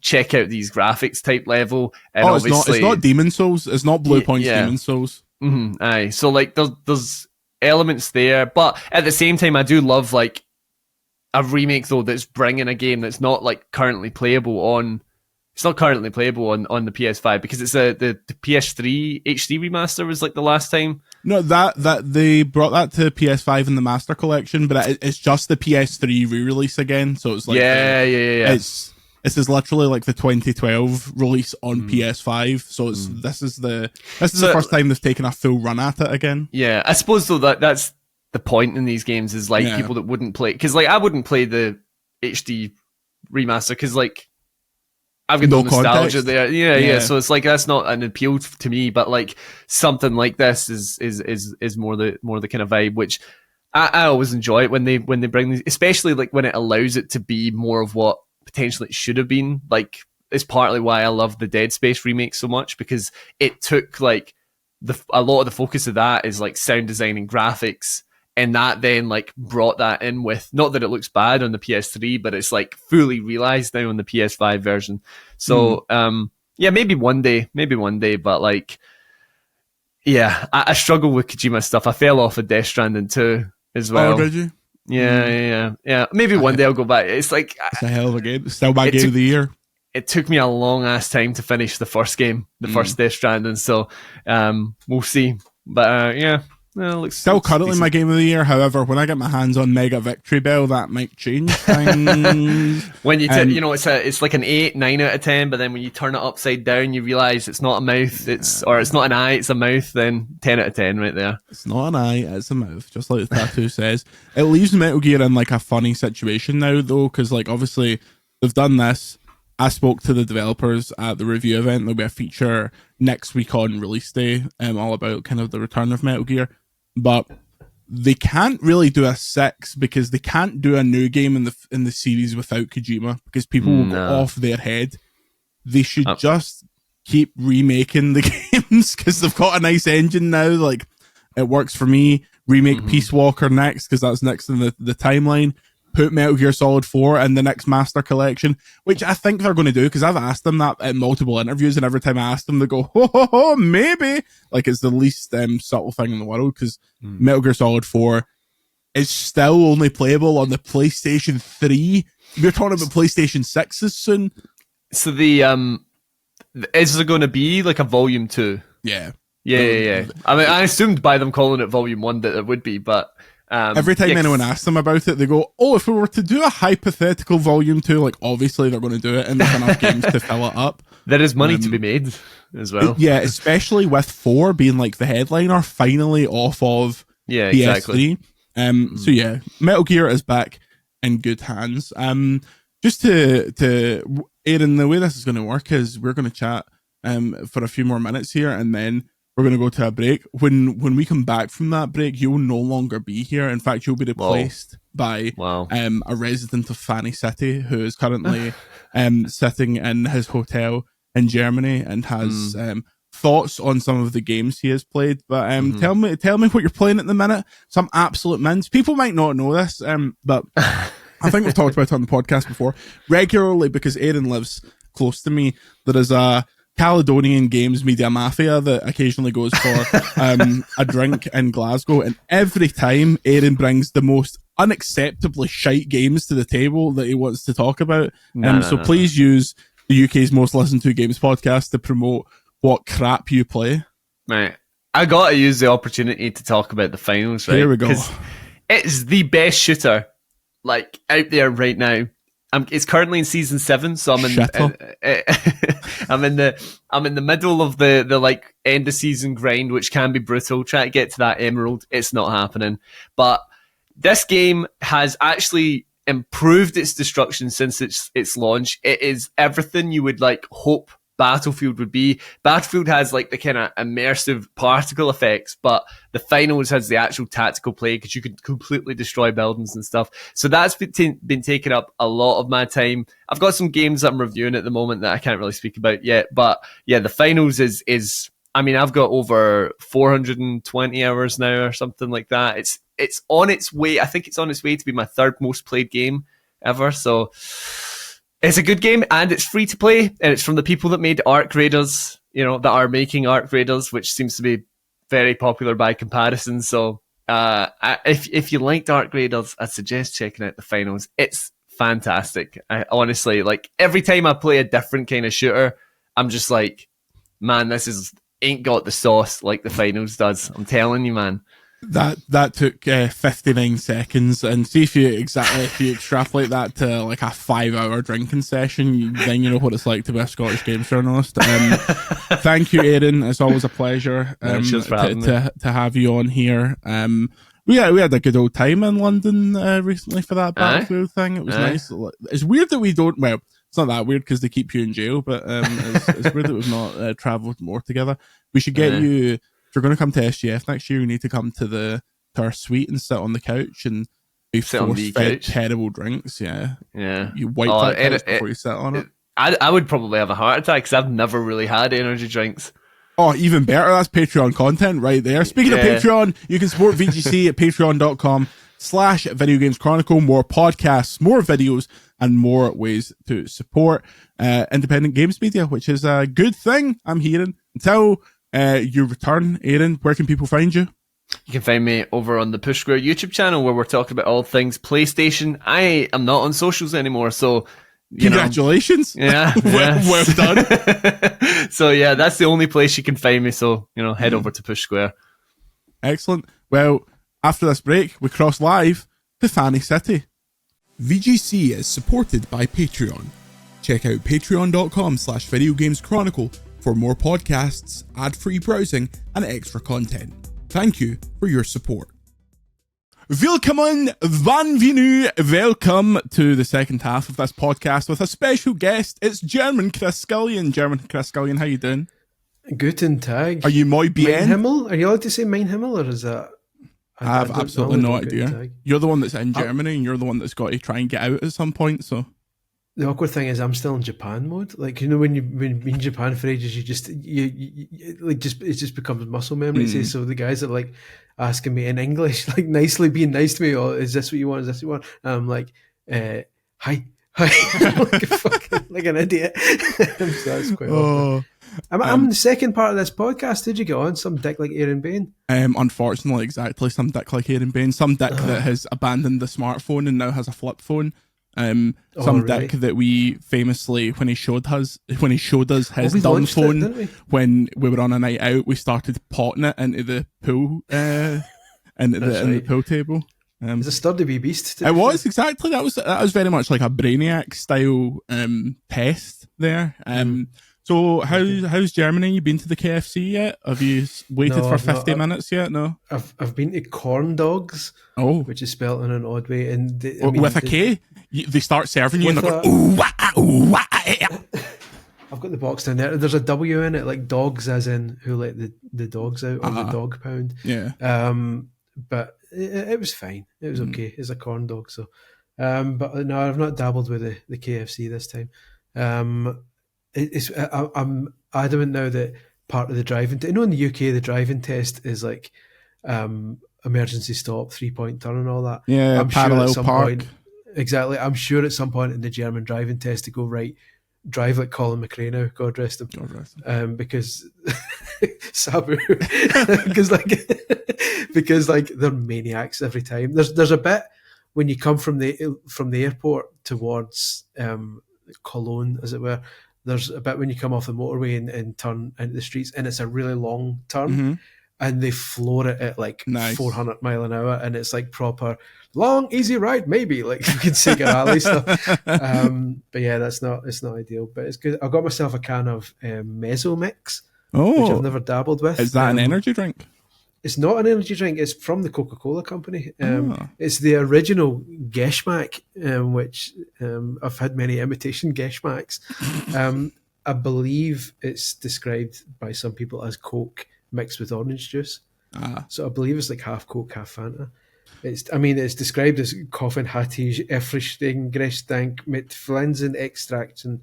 check out these graphics type level. And it's not Demon Souls. It's not Blue Point's Demon Souls. Aye. So like, there's elements there, but at the same time, I do love like a remake though that's bringing a game that's not like currently playable on. It's not currently playable on the PS5 because it's the PS3 HD remaster was like the last time. No, that they brought that to PS5 in the Master Collection, but it's just the PS3 re-release again. So it's like yeah. This is literally like the 2012 release on PS5. So this is the first time they've taken a full run at it again. Yeah, I suppose though that's the point in these games is like people that wouldn't play, because like I wouldn't play the HD remaster because like I've got no nostalgia there. Yeah. So it's like that's not an appeal to me, but like something like this is more the kind of vibe which I always enjoy it when they bring these, especially like when it allows it to be more of what potentially it should have been. Like it's partly why I love the Dead Space remake so much, because it took like a lot of the focus of that is like sound design and graphics, and that then like brought that in with, not that it looks bad on the PS3, but it's like fully realized now on the PS5 version. So yeah, maybe one day, but like yeah, I struggle with Kojima stuff. I fell off of Death Stranding 2 as well. Oh, did you? Yeah. Maybe one day I'll go back. It's like it's a hell of a game. Still my game of the year. It took me a long ass time to finish the first game, the first Death Stranding. So we'll see. But yeah, looks still currently decent. My game of the year. However, when I get my hands on Mega Victreebel, that might change things. When you it's like an 8, 9 out of 10, but then when you turn it upside down, you realize it's not a mouth, it's not an eye, it's a mouth. Then 10 out of 10 right there. It's not an eye, it's a mouth, just like the tattoo says. It leaves Metal Gear in like a funny situation now, though, because like obviously they've done this. I spoke to the developers at the review event. There'll be a feature next week on release day, all about kind of the return of Metal Gear. But they can't really do a 6 because they can't do a new game in the series without Kojima, because people will go off their head. They should just keep remaking the games because they've got a nice engine now. Like it works for me. Remake Peace Walker next because that's next in the timeline. Put Metal Gear Solid 4 in the next Master Collection, which I think they're going to do, because I've asked them that in multiple interviews, and every time I ask them, they go, maybe. Like, it's the least subtle thing in the world, because Metal Gear Solid 4 is still only playable on the PlayStation 3. We're talking about PlayStation 6s soon. So is there going to be like a Volume 2? Yeah. Yeah. I mean, I assumed by them calling it Volume 1 that it would be, but... every time anyone asks them about it, they go, if we were to do a hypothetical Volume 2, like obviously they're going to do it, and there's enough games to fill it up. There is money to be made as well. Yeah, especially with 4 being like the headliner finally off of PS3. Exactly. So yeah, Metal Gear is back in good hands. Just to Aaron, the way this is going to work is we're going to chat for a few more minutes here, and then we're going to go to a break. When we come back from that break, you'll no longer be here. In fact, you'll be replaced by a resident of Fanny City who is currently sitting in his hotel in Germany and has thoughts on some of the games he has played. But tell me what you're playing at the minute. Some absolute mints. People might not know this, but I think we've talked about it on the podcast before regularly, because Aaron lives close to me. There is a Caledonian Games Media Mafia that occasionally goes for a drink in Glasgow, and every time Aaron brings the most unacceptably shite games to the table that he wants to talk about. Please use the UK's most listened to games podcast to promote what crap you play. Right. I gotta use the opportunity to talk about the finals, right? Here we go. It's the best shooter like out there right now. It's currently in season 7, so I'm in the middle of the like end of season grind, which can be brutal. Try to get to that emerald, it's not happening. But this game has actually improved its destruction since its launch. It is everything you would like hope Battlefield would be. Battlefield has like the kind of immersive particle effects, but the finals has the actual tactical play because you could completely destroy buildings and stuff. So that's been taking up a lot of my time. I've got some games that I'm reviewing at the moment that I can't really speak about yet, but yeah, the finals is I mean, I've got over 420 hours now or something like that. It's on its way. I think it's on its way to be my 3rd most played game ever. So it's a good game, and it's free to play, and it's from the people that made Arc Raiders, that are making Arc Raiders, which seems to be very popular by comparison. So if you liked Arc Raiders, I'd suggest checking out the finals. It's fantastic. I honestly, like, every time I play a different kind of shooter, I'm just like, man, this is ain't got the sauce like the finals does. I'm telling you, man. That took 59 seconds, and see if you extrapolate that to like a 5-hour drinking session, then you know what it's like to be a Scottish games journalist. Thank you, Aaron. It's always a pleasure to have you on here. We had a good old time in London recently for that Battlefield thing. It was nice. It's weird that we don't. Well, it's not that weird because they keep you in jail, but it's weird that we've not travelled more together. We should get you. If you're going to come to SGF next year, you need to come to our suite and sit on the couch and be force-fed terrible drinks. Yeah. You wipe that before you sit on it. I would probably have a heart attack because I've never really had energy drinks. Oh, even better. That's Patreon content right there. Speaking of Patreon, you can support VGC at patreon.com/Video Games Chronicle. More podcasts, more videos, and more ways to support independent games media, which is a good thing, I'm hearing. Until you return, Aaron, where can people find you? You can find me over on the Push Square YouTube channel where we're talking about all things PlayStation. I am not on socials anymore, so congratulations. Well done. So yeah, that's the only place you can find me, so head over to Push Square. Excellent. Well, after this break, we cross live to Fanny City. VGC is supported by Patreon. Check out patreon.com/Video Games Chronicle for more podcasts, ad-free browsing, and extra content. Thank you for your support. Willkommen, bienvenue, welcome to the second half of this podcast with a special guest. It's German Chris Scullion. German Chris Scullion, how you doing? Guten Tag. Are you moi bien? Mein Himmel? Are you allowed to say Mein Himmel, or is that... I have absolutely no idea. You're the one that's in Germany, and you're the one that's got to try and get out at some point, so... The awkward thing is I'm still in Japan mode. Like, when you've been in Japan for ages, it just becomes muscle memory. So the guys are like asking me in English, like nicely being nice to me, oh, is this what you want? Is this what you want? And I'm like, hi. like an idiot. So that's quite awkward. I'm the second part of this podcast. Did you get on? Some dick like Aaron Bain? Unfortunately, exactly. Some dick like Aaron Bain. Some dick that has abandoned the smartphone and now has a flip phone. Dick that we famously, when he showed us his dumb phone when we were on a night out, we started potting it into the pool, in the pool table. It's a sturdy wee beast. It was exactly that was very much like a Brainiac style test there. So how's Germany? You been to the KFC yet? Have you waited for 50 minutes yet? No, I've been to Corn Dogs. Which is spelled in an odd way, and with a K. They start serving you and they're going, ooh, wah, ooh, wah. I've got the box down there. There's a W in it, like dogs, as in who let the dogs out, or the dog pound. Yeah. But it was fine. It was okay. It's a corn dog. So, but no, I've not dabbled with the KFC this time. I'm adamant now that part of the driving, in the UK, the driving test is like emergency stop, 3-point turn, and all that. Yeah, I'm parallel sure park. Exactly. I'm sure at some point in the German driving test to go, right, drive like Colin McRae now, God rest him. Because Sabu, because they're maniacs every time. There's a bit when you come from the airport towards Cologne, as it were. There's a bit when you come off the motorway and turn into the streets, and it's a really long turn, and they floor it at like 400 mile an hour, and it's like proper long, easy ride, maybe like fucking Sega Rally stuff. But yeah, it's not ideal, but it's good. I got myself a can of Mezzo Mix, which I've never dabbled with. Is that an energy drink? It's not an energy drink. It's from the Coca-Cola company. It's the original Geschmack, which I've had many imitation Geschmacks. I believe it's described by some people as Coke mixed with orange juice. So I believe it's like half Coke, half Fanta. It's described as Koffein hat ich Erfrischungsgetränk mit Pflanzenextrakten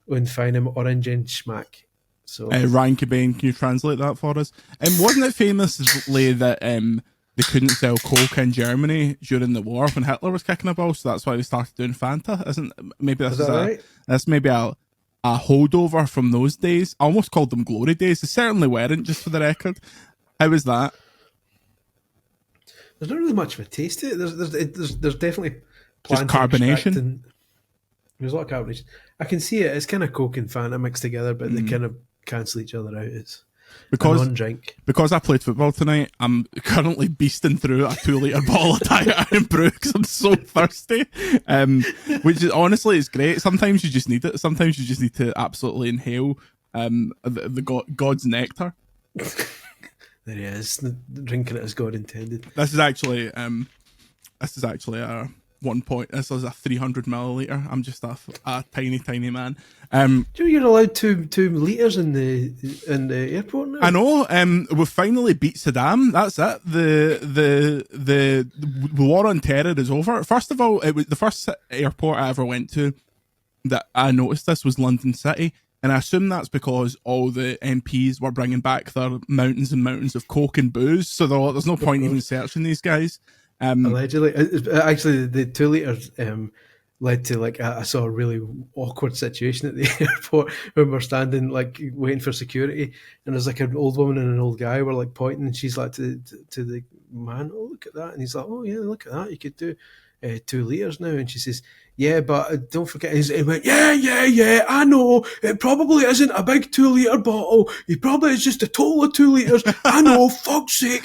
und feinem Orangengeschmack. So Ryan Cobain, can you translate that for us? Wasn't it famously that they couldn't sell Coke in Germany during the war when Hitler was kicking a ball, so that's why they started doing Fanta? That's maybe a holdover from those days. I almost called them glory days. They certainly weren't, just for the record. How was that? There's not really much of a taste to it. There's definitely just carbonation. There's a lot of carbonation. I can see it. It's kind of Coke and Fanta mixed together, but they kind of cancel each other out. non-drink. Because I played football tonight, I'm currently beasting through a 2-litre bottle of Diet Iron Brew because I'm so thirsty. Which is honestly, it's great. Sometimes you just need it. Sometimes you just need to absolutely inhale God's nectar. There he is, drinking it as God intended. This is actually a 1 point. This is a 300 milliliter. I'm just a tiny man. You're allowed two liters in the airport now. I know. We've finally beat Saddam. That's it. The war on terror is over. First of all, it was the first airport I ever went to that I noticed this was London City, and I assume that's because all the MPs were bringing back their mountains and mountains of coke and booze. So there's no point even searching these guys. Allegedly, actually, the 2 liters led to I saw a really awkward situation at the airport when we're standing waiting for security, and there's an old woman and an old guy were pointing, and she's to the man, "Oh, look at that," and he's like, "Oh yeah, look at that, you could do 2 liters now," and she says, "Yeah, but don't forget." He went, "Yeah, I know. It probably isn't a big 2-liter bottle. It probably is just a total of 2 liters. I know, fuck's sake."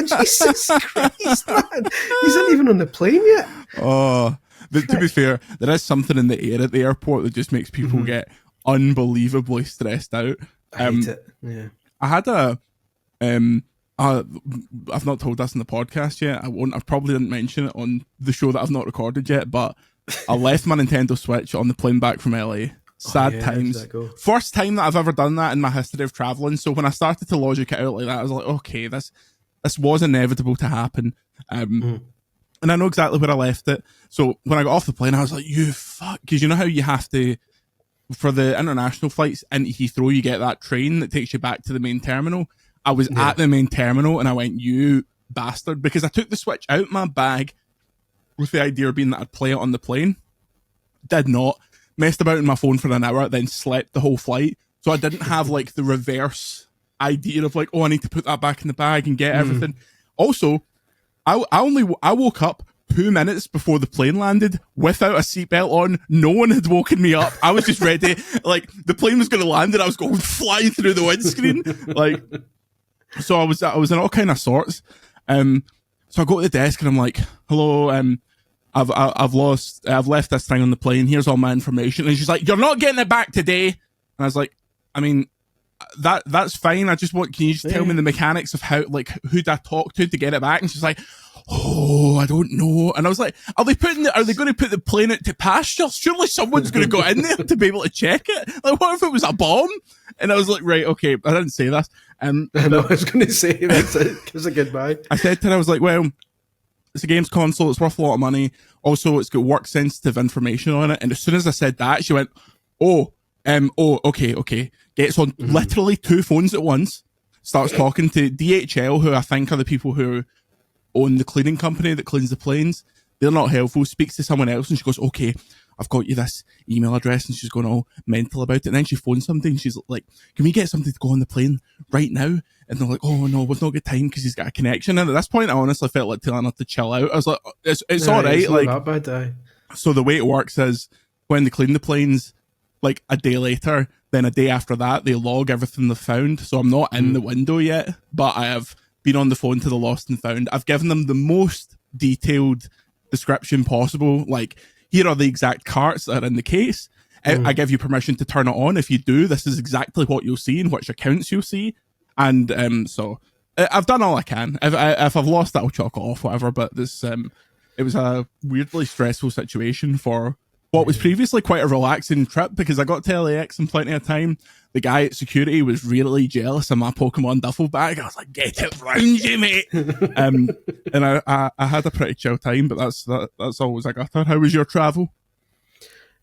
Jesus Christ, man. He's not even on the plane yet. Oh, to be fair, there is something in the air at the airport that just makes people get unbelievably stressed out. I hate it. Yeah. I had I've not told this in the podcast yet. I won't. I probably didn't mention it on the show that I've not recorded yet, but I left my Nintendo Switch on the plane back from LA. Sad times. First time that I've ever done that in my history of traveling. So when I started to logic it out like that, I was like, okay, this was inevitable to happen. And I know exactly where I left it. So when I got off the plane, I was like, you fuck. Because you know how you have to, for the international flights into Heathrow, you get that train that takes you back to the main terminal. I was at the main terminal and I went, you bastard. Because I took the Switch out my bag with the idea being that I'd play it on the plane. Did not. Messed about in my phone for an hour, then slept the whole flight. So I didn't have the reverse idea of I need to put that back in the bag and get everything. Also, I woke up 2 minutes before the plane landed without a seatbelt on. No one had woken me up. I was just ready. The plane was going to land and I was going flying through the windscreen. So I was in all kind of sorts. So I go to the desk and I'm like, "Hello, I've left this thing on the plane. Here's all my information." And she's like, "You're not getting it back today." And I was like, "I mean, that's fine. I just want. Can you just tell me the mechanics of how who'd I talk to get it back?" And she's like, "Oh, I don't know." And I was like, are they going to put the plane out to pasture? Surely someone's going to go in there to be able to check it. What if it was a bomb? And I was like, right, okay, I didn't say that. I know, I was going to say that's it. Give us a goodbye. I said to her, I was like, well, it's a games console. It's worth a lot of money. Also, it's got work sensitive information on it. And as soon as I said that, she went, okay. Gets on literally 2 phones at once. Starts talking to DHL, who I think are the people who own the cleaning company that cleans the planes. They're not helpful. Speaks to someone else and she goes, "Okay, I've got you this email address," and she's going all mental about it. And then she phones somebody and she's like, "Can we get somebody to go on the plane right now?" And they're like, "Oh no, we've not got time because he's got a connection." And at this point, I honestly felt like telling her to chill out. I was like, it's all right. It's not that bad, so the way it works is when they clean the planes, a day later, then a day after that, they log everything they've found. So I'm not in the window yet, but I have been on the phone to the lost and found. I've given them the most detailed description possible. Here are the exact carts that are in the case. I give you permission to turn it on. If you do, this is exactly what you'll see and which accounts you'll see. And so I've done all I can. If I've lost it, I'll chalk it off, whatever. But this, it was a weirdly stressful situation for what was previously quite a relaxing trip because I got to LAX in plenty of time. The guy at security was really jealous of my Pokemon duffel bag. I was like, "Get it round you, mate." And I had a pretty chill time, but that's always I got there. How was your travel?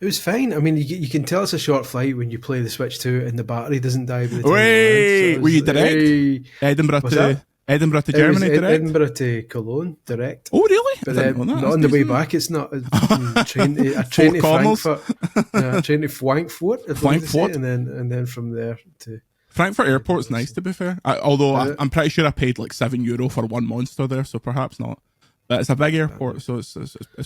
It was fine. I mean, you can tell it's a short flight when you play the Switch 2 and the battery doesn't die by the time you land. Were you direct? Edinburgh to Germany direct? Edinburgh to Cologne direct. Oh, really? But not on the way back. It's not a train to Frankfurt. A train to Frankfurt, and then from there to Frankfurt Airport's nice, to be fair. Although I'm pretty sure I paid €7 for one monster there, so perhaps not. But it's a big airport, so it's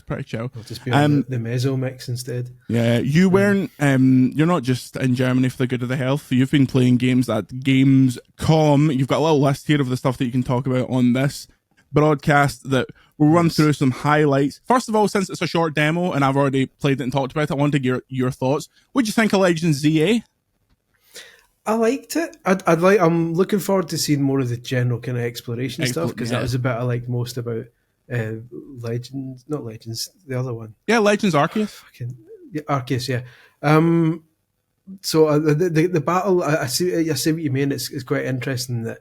pretty chill. I'll just be on the Mezzo mix instead. Yeah, you weren't. You're not just in Germany for the good of the health. You've been playing games at Gamescom. You've got a little list here of the stuff that you can talk about on this broadcast that we'll run through some highlights. First of all, since it's a short demo and I've already played it and talked about it, I wanted to get your thoughts. What do you think of Legends ZA? I liked it. I'm looking forward to seeing more of the general kind of exploration stuff, because that was a bit I liked most about Legends, not Legends, the other one. Yeah, Legends Arceus. Arceus, yeah. So the battle, I see what you mean. It's quite interesting that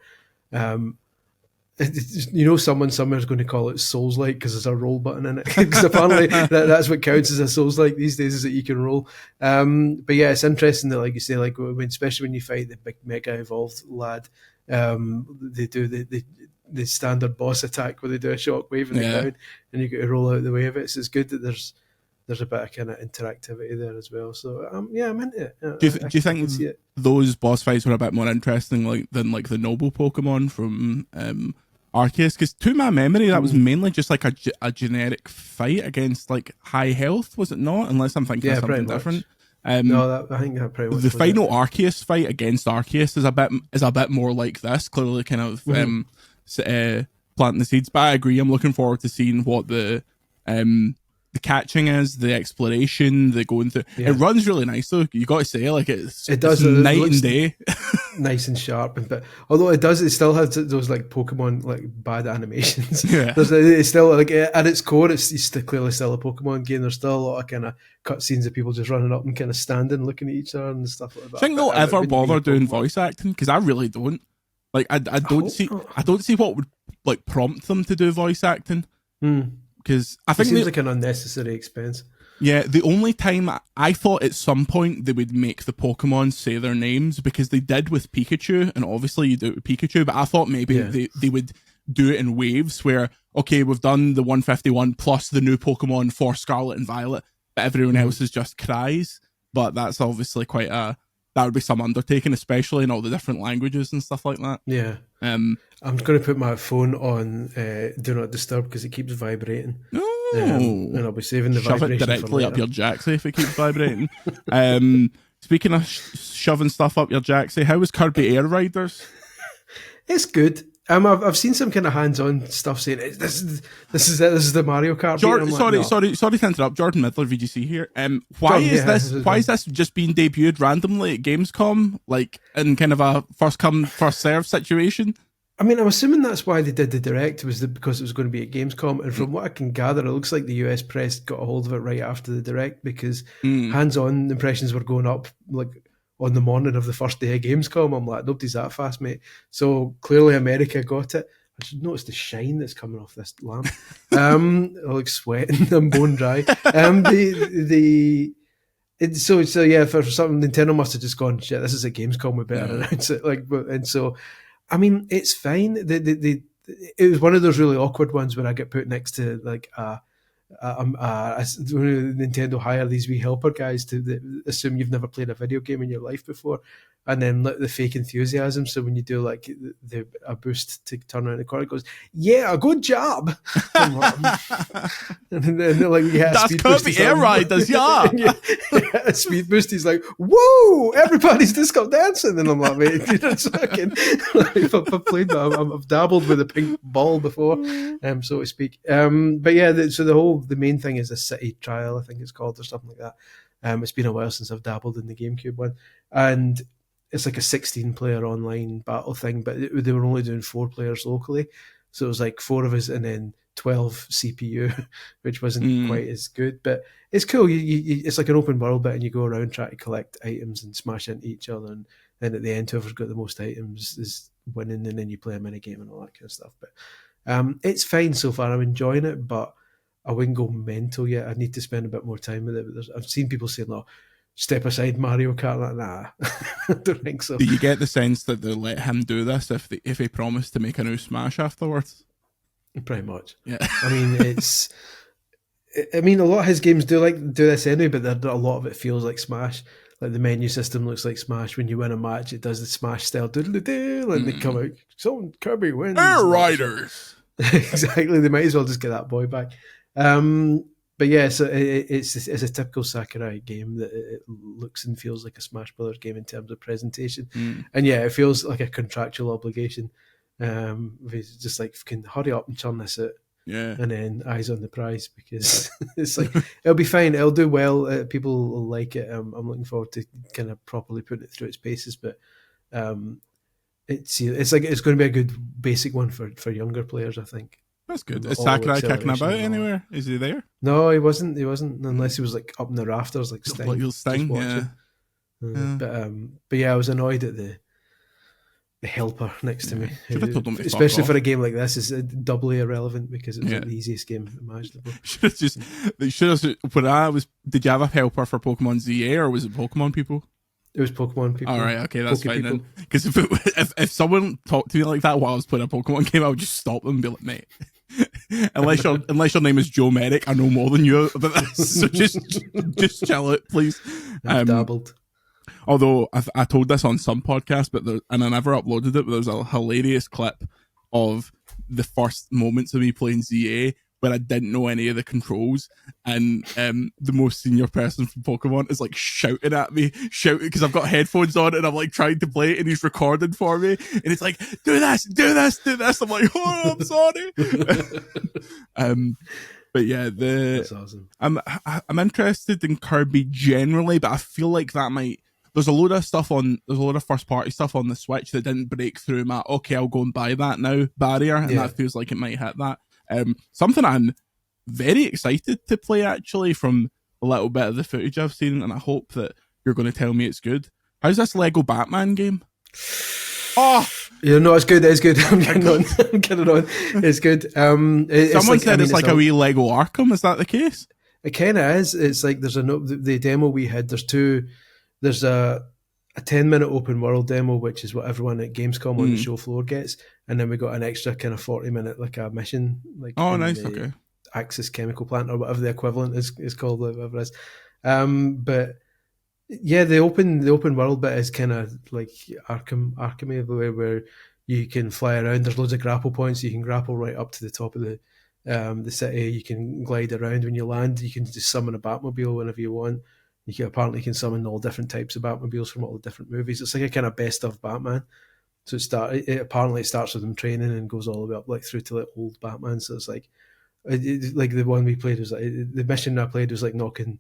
someone somewhere is going to call it Souls-like because there's a roll button in it. Because apparently that's what counts as a Souls-like these days, is that you can roll. But yeah, it's interesting that, like you say, like especially when you fight the big mega evolved lad, they do the standard boss attack where they do a shockwave and down, and you get to roll out of the way of it. So it's good that there's a bit of kind of interactivity there as well. So I'm into it. Do you think those boss fights were a bit more interesting than the noble Pokemon from Arceus? Because to my memory, that was mainly just like a generic fight against like high health, was it not? Unless I'm thinking of something different. No, I think that pretty much the final Arceus fight against Arceus is a bit more like this. Clearly, kind of planting the seeds. But I agree. I'm looking forward to seeing what the catching is, the exploration, the going through. It runs really nice though. You got to say, like it does. It's night and day, nice and sharp. But although it still has those like Pokemon like bad animations. Yeah, it's still like at its core, it's clearly still a Pokemon game. There's still a lot of kind of cutscenes of people just running up and kind of standing, looking at each other and stuff like that. Think they'll ever bother doing voice acting? Because I really don't. Like I don't see what would like prompt them to do voice acting. Because I think it seems like an unnecessary expense. Yeah, the only time I thought at some point they would make the Pokemon say their names, because they did with Pikachu, and obviously you do it with Pikachu, but I thought maybe they would do it in waves where, okay, we've done the 151 plus the new Pokemon for Scarlet and Violet, but everyone else is just cries. But that's obviously that would be some undertaking, especially in all the different languages and stuff like that. Yeah. I'm going to put my phone on Do Not Disturb because it keeps vibrating. And I'll be saving the vibration. Shove it directly up your jacksie if it keeps vibrating. Speaking of shoving stuff up your jacksie, how was Kirby Air Riders? It's good. I've seen some kind of hands-on stuff saying this is the Mario Kart. Sorry to interrupt. Jordan Midler, VGC here. Why is this just being debuted randomly at Gamescom, like in kind of a first come first serve situation? I mean, I'm assuming that's why they did the direct, because it was going to be at Gamescom, and from what I can gather, it looks like the US press got a hold of it right after the direct, because hands-on impressions were going up like on the morning of the first day of Gamescom. I'm like, nobody's that fast, mate. So clearly America got it. I should notice the shine that's coming off this lamp. I look sweating. I'm bone dry. So yeah, for something, Nintendo must have just gone, shit, this is a Gamescom, we better announce it. And so, I mean, it's fine. It was one of those really awkward ones where I get put next to like Nintendo hire these wee helper guys to assume you've never played a video game in your life before, and then the fake enthusiasm. So when you do like a boost to turn around the corner, it goes, "Yeah, good job." And then they're like, "Yeah, that's Kirby Air Ride, does speed boost." He's like, "Whoa, everybody's disco dancing," and I'm like, "Mate, it's fucking." I've dabbled with a pink ball before, so to speak. But yeah, the main thing is a city trial, I think it's called, or something like that. It's been a while since I've dabbled in the GameCube one, and it's like a 16-player online battle thing, but they were only doing 4 players locally, so it was like 4 of us and then 12 CPU, which wasn't quite as good, but it's cool. It's like an open world bit, and you go around trying to collect items and smash into each other, and then at the end, whoever's got the most items is winning, and then you play a mini game and all that kind of stuff. But it's fine so far. I'm enjoying it, but I wouldn't go mental yet. I need to spend a bit more time with it. But I've seen people saying, "No, step aside Mario Kart." Like, nah, I don't think so. Do you get the sense that they let him do this if he promised to make a new Smash afterwards? Pretty much. Yeah. I mean, a lot of his games do this anyway, but a lot of it feels like Smash. Like the menu system looks like Smash. When you win a match, it does the Smash style doodle-doo, and they come out, so Kirby wins. Air Riders. Exactly, they might as well just get that boy back. But yeah, so it's a typical Sakurai game that it looks and feels like a Smash Brothers game in terms of presentation, and yeah, it feels like a contractual obligation. It's just like, can hurry up and churn this out, and then eyes on the prize, because it's like it'll be fine, it'll do well. People will like it. I'm looking forward to kind of properly putting it through its paces, but it's like it's going to be a good basic one for younger players, I think. That's good. Is Sakurai kicking about anywhere? Is he there? No, he wasn't. Unless he was like up in the rafters, like Sting. Like Sting, yeah. But yeah, I was annoyed at the helper next to me. Should have told him to especially for a game like this, is doubly irrelevant because it was like the easiest game imaginable. Did you have a helper for Pokemon ZA, or was it Pokemon people? It was Pokemon people. All right, okay, that's fine then. Because if someone talked to me like that while I was playing a Pokemon game, I would just stop them and be like, mate, unless your name is Joe Merrick, I know more than you about this, so just chill it, please. I've dabbled. Although I told this on some podcast, and I never uploaded it, but there's a hilarious clip of the first moments of me playing ZA where I didn't know any of the controls, and the most senior person from Pokemon is like shouting at me, because I've got headphones on and I'm like trying to play it, and he's recording for me, and it's like, do this. I'm like, oh, I'm sorry. But yeah, that's awesome. I'm interested in Kirby generally, but I feel like there's a load of first party stuff on the Switch that didn't break through my okay, I'll go and buy that now barrier, and that feels like it might hit that. Something I'm very excited to play, actually, from a little bit of the footage I've seen, and I hope that you're going to tell me it's good. How's this Lego Batman game? Oh, yeah, no, it's good. It's good. I'm getting on. It's good. Someone said it's like a wee Lego Arkham. Is that the case? It kind of is. It's like there's the demo we had. There's a 10-minute open world demo, which is what everyone at Gamescom on the show floor gets, and then we got an extra kind of 40-minute like a mission, like nice, okay, Axis Chemical Plant or whatever the equivalent is called, whatever it is. But yeah, the open world bit is kind of like Arkham where you can fly around. There's loads of grapple points. You can grapple right up to the top of the city. You can glide around when you land. You can just summon a Batmobile whenever you want. You apparently can summon all different types of Batmobiles from all the different movies. It's like a kind of best of Batman. So it starts with him training and goes all the way up like through to like old Batman. So it's like the one we played was like, the mission I played was like knocking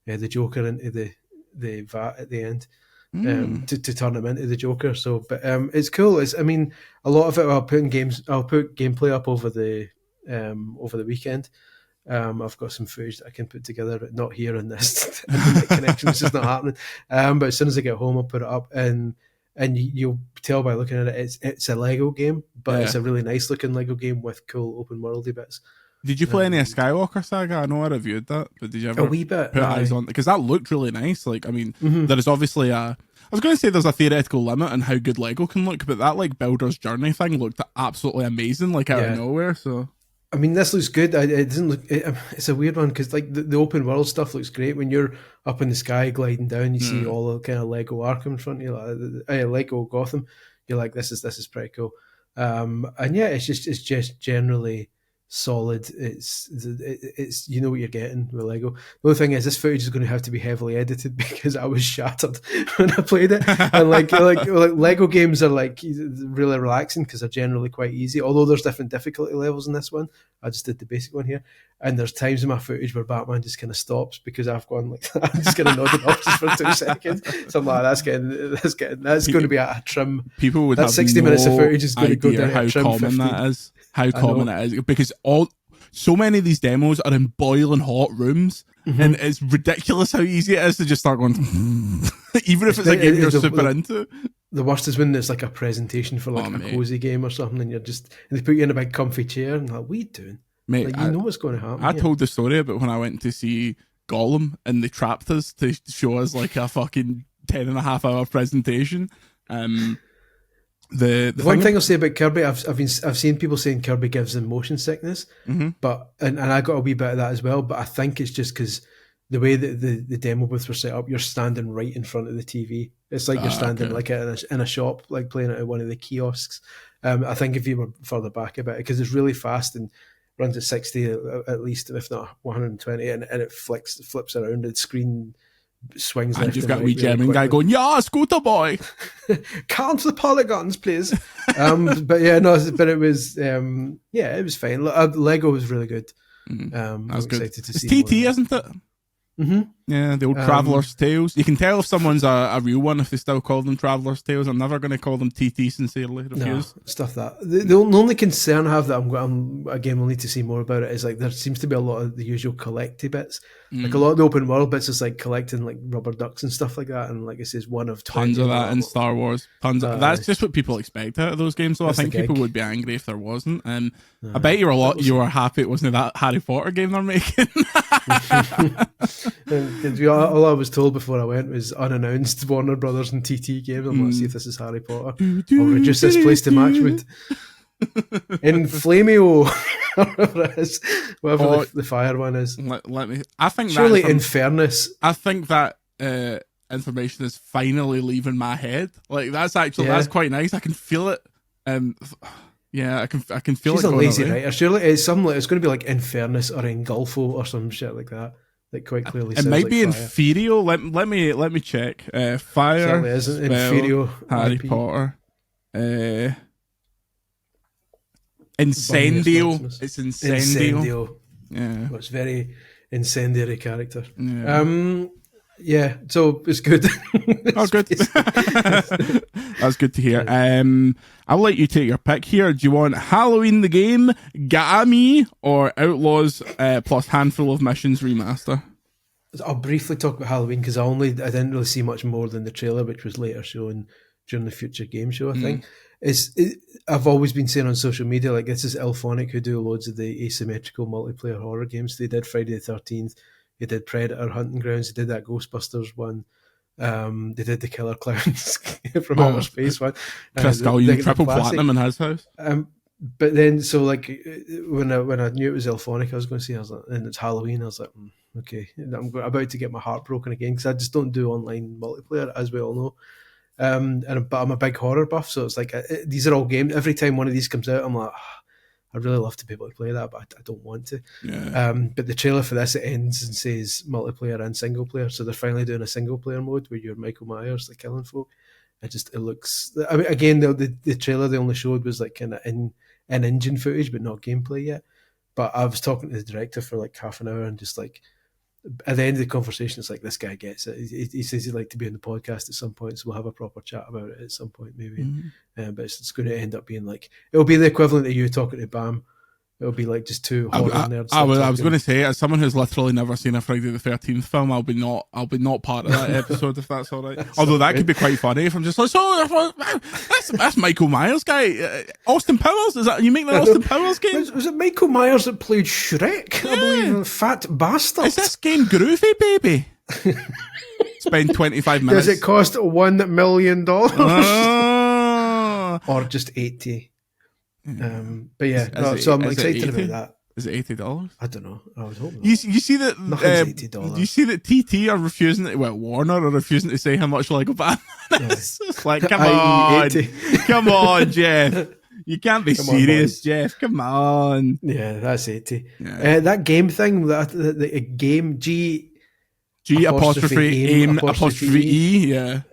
the Joker into the vat at the end to turn him into the Joker. So, but it's cool. A lot of it I'll put gameplay up over the weekend. I've got some footage that I can put together, but not here in this connection. It's just not happening. But as soon as I get home, I'll put it up, and you'll tell by looking at it, it's a Lego game, but it's a really nice looking Lego game with cool open worldy bits. Did you play any of Skywalker Saga? I know I reviewed that, but did you ever a wee bit put eyes on? Because that looked really nice. Like, there is obviously I was going to say there's a theoretical limit on how good Lego can look, but that like Builder's Journey thing looked absolutely amazing, like out of nowhere. So. This looks good. It doesn't look. It's a weird one because like the open world stuff looks great when you're up in the sky gliding down. You see all the kind of Lego Arkham in front of you, Lego Gotham. You're like, this is pretty cool. And yeah, it's just generally solid. It's you know what you're getting with Lego. The other thing is this footage is going to have to be heavily edited because I was shattered when I played it. And like Lego games are like really relaxing because they're generally quite easy. Although there's different difficulty levels in this one. I just did the basic one here, and there's times in my footage where Batman just kind of stops because I've gone like I'm just going to nod it off just for 2 seconds. So I'm like, that's going to be a trim. People would that have 60 minutes of footage is going to go down how a trim common 15. that is. How common it is, because so many of these demos are in boiling hot rooms, and it's ridiculous how easy it is to just start going, even if it's a game you're super into. The worst is when there's like a presentation for like a cozy game or something, and they put you in a big comfy chair, and like, what are you doing? Mate, like, you know what's going to happen. I told the story about when I went to see Gollum and they trapped us to show us like a fucking 10.5 hour presentation. The one thing I'll say about Kirby, I've seen people saying Kirby gives them motion sickness, but and I got a wee bit of that as well. But I think it's just because the 60 minutes of footage is going to go down a trim 15. Mm. I think it's just because the way that the demo booths were set up, you're standing right in front of the TV. It's like you're standing like in a shop, like playing it at one of the kiosks. I think if you were further back a bit, because it's really fast and runs at 60 at least, if not 120, and it flips around, the screen swings. And you've got a wee German guy going, "Yeah, scooter boy, count the polygons, please." But yeah, no, but it was it was fine. Lego was really good. I was excited to see. It's TT, isn't it? Mm-hmm. Yeah, the old Traveller's Tales. You can tell if someone's a real one if they still call them Traveller's Tales. I'm never going to call them TT, sincerely refuse. No, stuff that. The only concern I have that again, we'll need to see more about it, is like there seems to be a lot of the usual collecty bits. Like a lot of the open world bits is like collecting like rubber ducks and stuff like that, and like it says one of tons of that in Star Wars. That's just what people expect out of those games, though. I think people would be angry if there wasn't. And I bet you were happy it wasn't that Harry Potter game they're making. All I was told before I went was unannounced Warner Brothers and TT games. I'm going to see if this is Harry Potter. I'll reduce this place to Matchwood. In Flameo, whatever it is, whatever the fire one is. Let me. I think surely, in fairness, I think that information is finally leaving my head. Like that's quite nice. I can feel it. Yeah, I can feel it. She's a lazy writer. Surely it's something like, it's going to be like In Fairness or Engulfo or some shit like that. Like quite clearly, it might be Inferio. Let me check. Fire. Certainly isn't Inferio. Harry IP. Potter. Incendio. It's Incendio. Yeah, well, it's very incendiary character. Yeah. So it's good. Oh, good. That's good to hear. I'll let you take your pick here. Do you want Halloween the game, Gaami, or Outlaws plus handful of missions remaster? I'll briefly talk about Halloween because I didn't really see much more than the trailer, which was later shown during the Future Game Show, I think. I've always been saying on social media, like, this is Elphonic, who do loads of the asymmetrical multiplayer horror games. They did Friday the 13th, they did Predator Hunting Grounds, they did that Ghostbusters one, they did the Killer Clowns from Outer Space one. Chris Gallion, triple platinum in his house. But then, so like, when I knew it was Elphonic, I was going to say, and it's Halloween, I was like, okay, I'm about to get my heart broken again, because I just don't do online multiplayer, as we all know. But I'm a big horror buff, so it's like these are all games. Every time one of these comes out, I'm like, I'd really love to be able to play that, but I don't want to. Yeah. But the trailer for this, it ends and says multiplayer and single player, so they're finally doing a single player mode where you're Michael Myers, like killing folk. It looks. I mean, again, the trailer they only showed was like kind of in engine footage, but not gameplay yet. But I was talking to the director for like half an hour, and just like, at the end of the conversation, it's like, this guy gets it. He says he'd like to be on the podcast at some point, so we'll have a proper chat about it at some point, maybe. Mm-hmm. But it's going to end up being like, it'll be the equivalent of you talking to Bam. It'll be like just two horror nerds. I was going to say, as someone who's literally never seen a Friday the 13th film, I'll be not part of that episode, if that's all right. Although that could be quite funny if I'm just like, so that's Michael Myers guy, Austin Powers. Is that you make the Austin Powers game? Was it Michael Myers that played Shrek? Yeah. I believe, fat bastard. Is this game groovy, baby? Spend 25 minutes. Does it cost $1 million or just 80? But yeah, so I'm excited about that. Is it $80? I don't know. I was hoping. You see that? $80. You see that TT are refusing to, Warner are refusing to say how much Lego Batman is. It's like, come on, Jeff. You can't be serious, Jeff. Come on. Yeah, that's 80. Yeah. That game thing, the game G apostrophe aim apostrophe E. Yeah.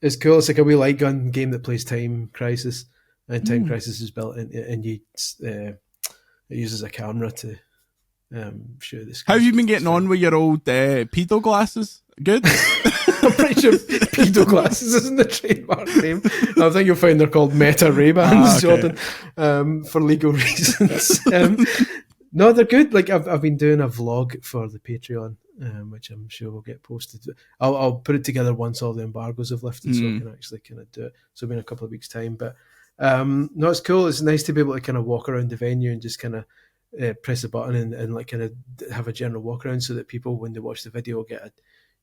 It's cool. It's like a wee light gun game that plays Time Crisis. And Time Crisis is built in, and it uses a camera to show this. How have you been getting on with your old pedo glasses? Good? I'm pretty sure pedo glasses isn't the trademark name. I think you'll find they're called Meta Ray-Bans, Jordan, for legal reasons. No, they're good. Like, I've been doing a vlog for the Patreon, which I'm sure will get posted. I'll put it together once all the embargoes have lifted, so I can actually kind of do it. So it'll be in a couple of weeks' time, but no, it's cool. It's nice to be able to kind of walk around the venue and just kind of press a button and like kind of have a general walk around, so that people, when they watch the video, get a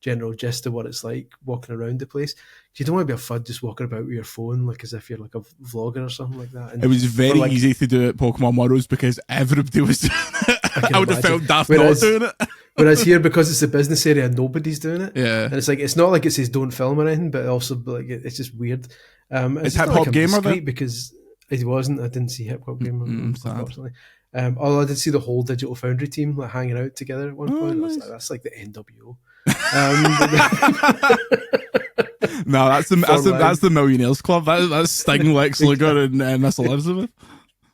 general gist of what it's like walking around the place. You don't want to be a FUD just walking about with your phone, like as if you're like a vlogger or something like that. And it was very easy to do at Pokemon Worlds because everybody was doing it. I would have felt daft not doing it. Whereas here, because it's a business area, nobody's doing it. Yeah. And it's not like it says don't film or anything, but also like it's just weird. It's Hip Hop Gamer though? Because it wasn't. I didn't see Hip Hop Gamer, unfortunately. Sad. Although I did see the whole Digital Foundry team like hanging out together at one point. Nice. That's like the NWO. No, that's the Millionaires Club. That's Sting, Lex Luger, and Miss Elizabeth.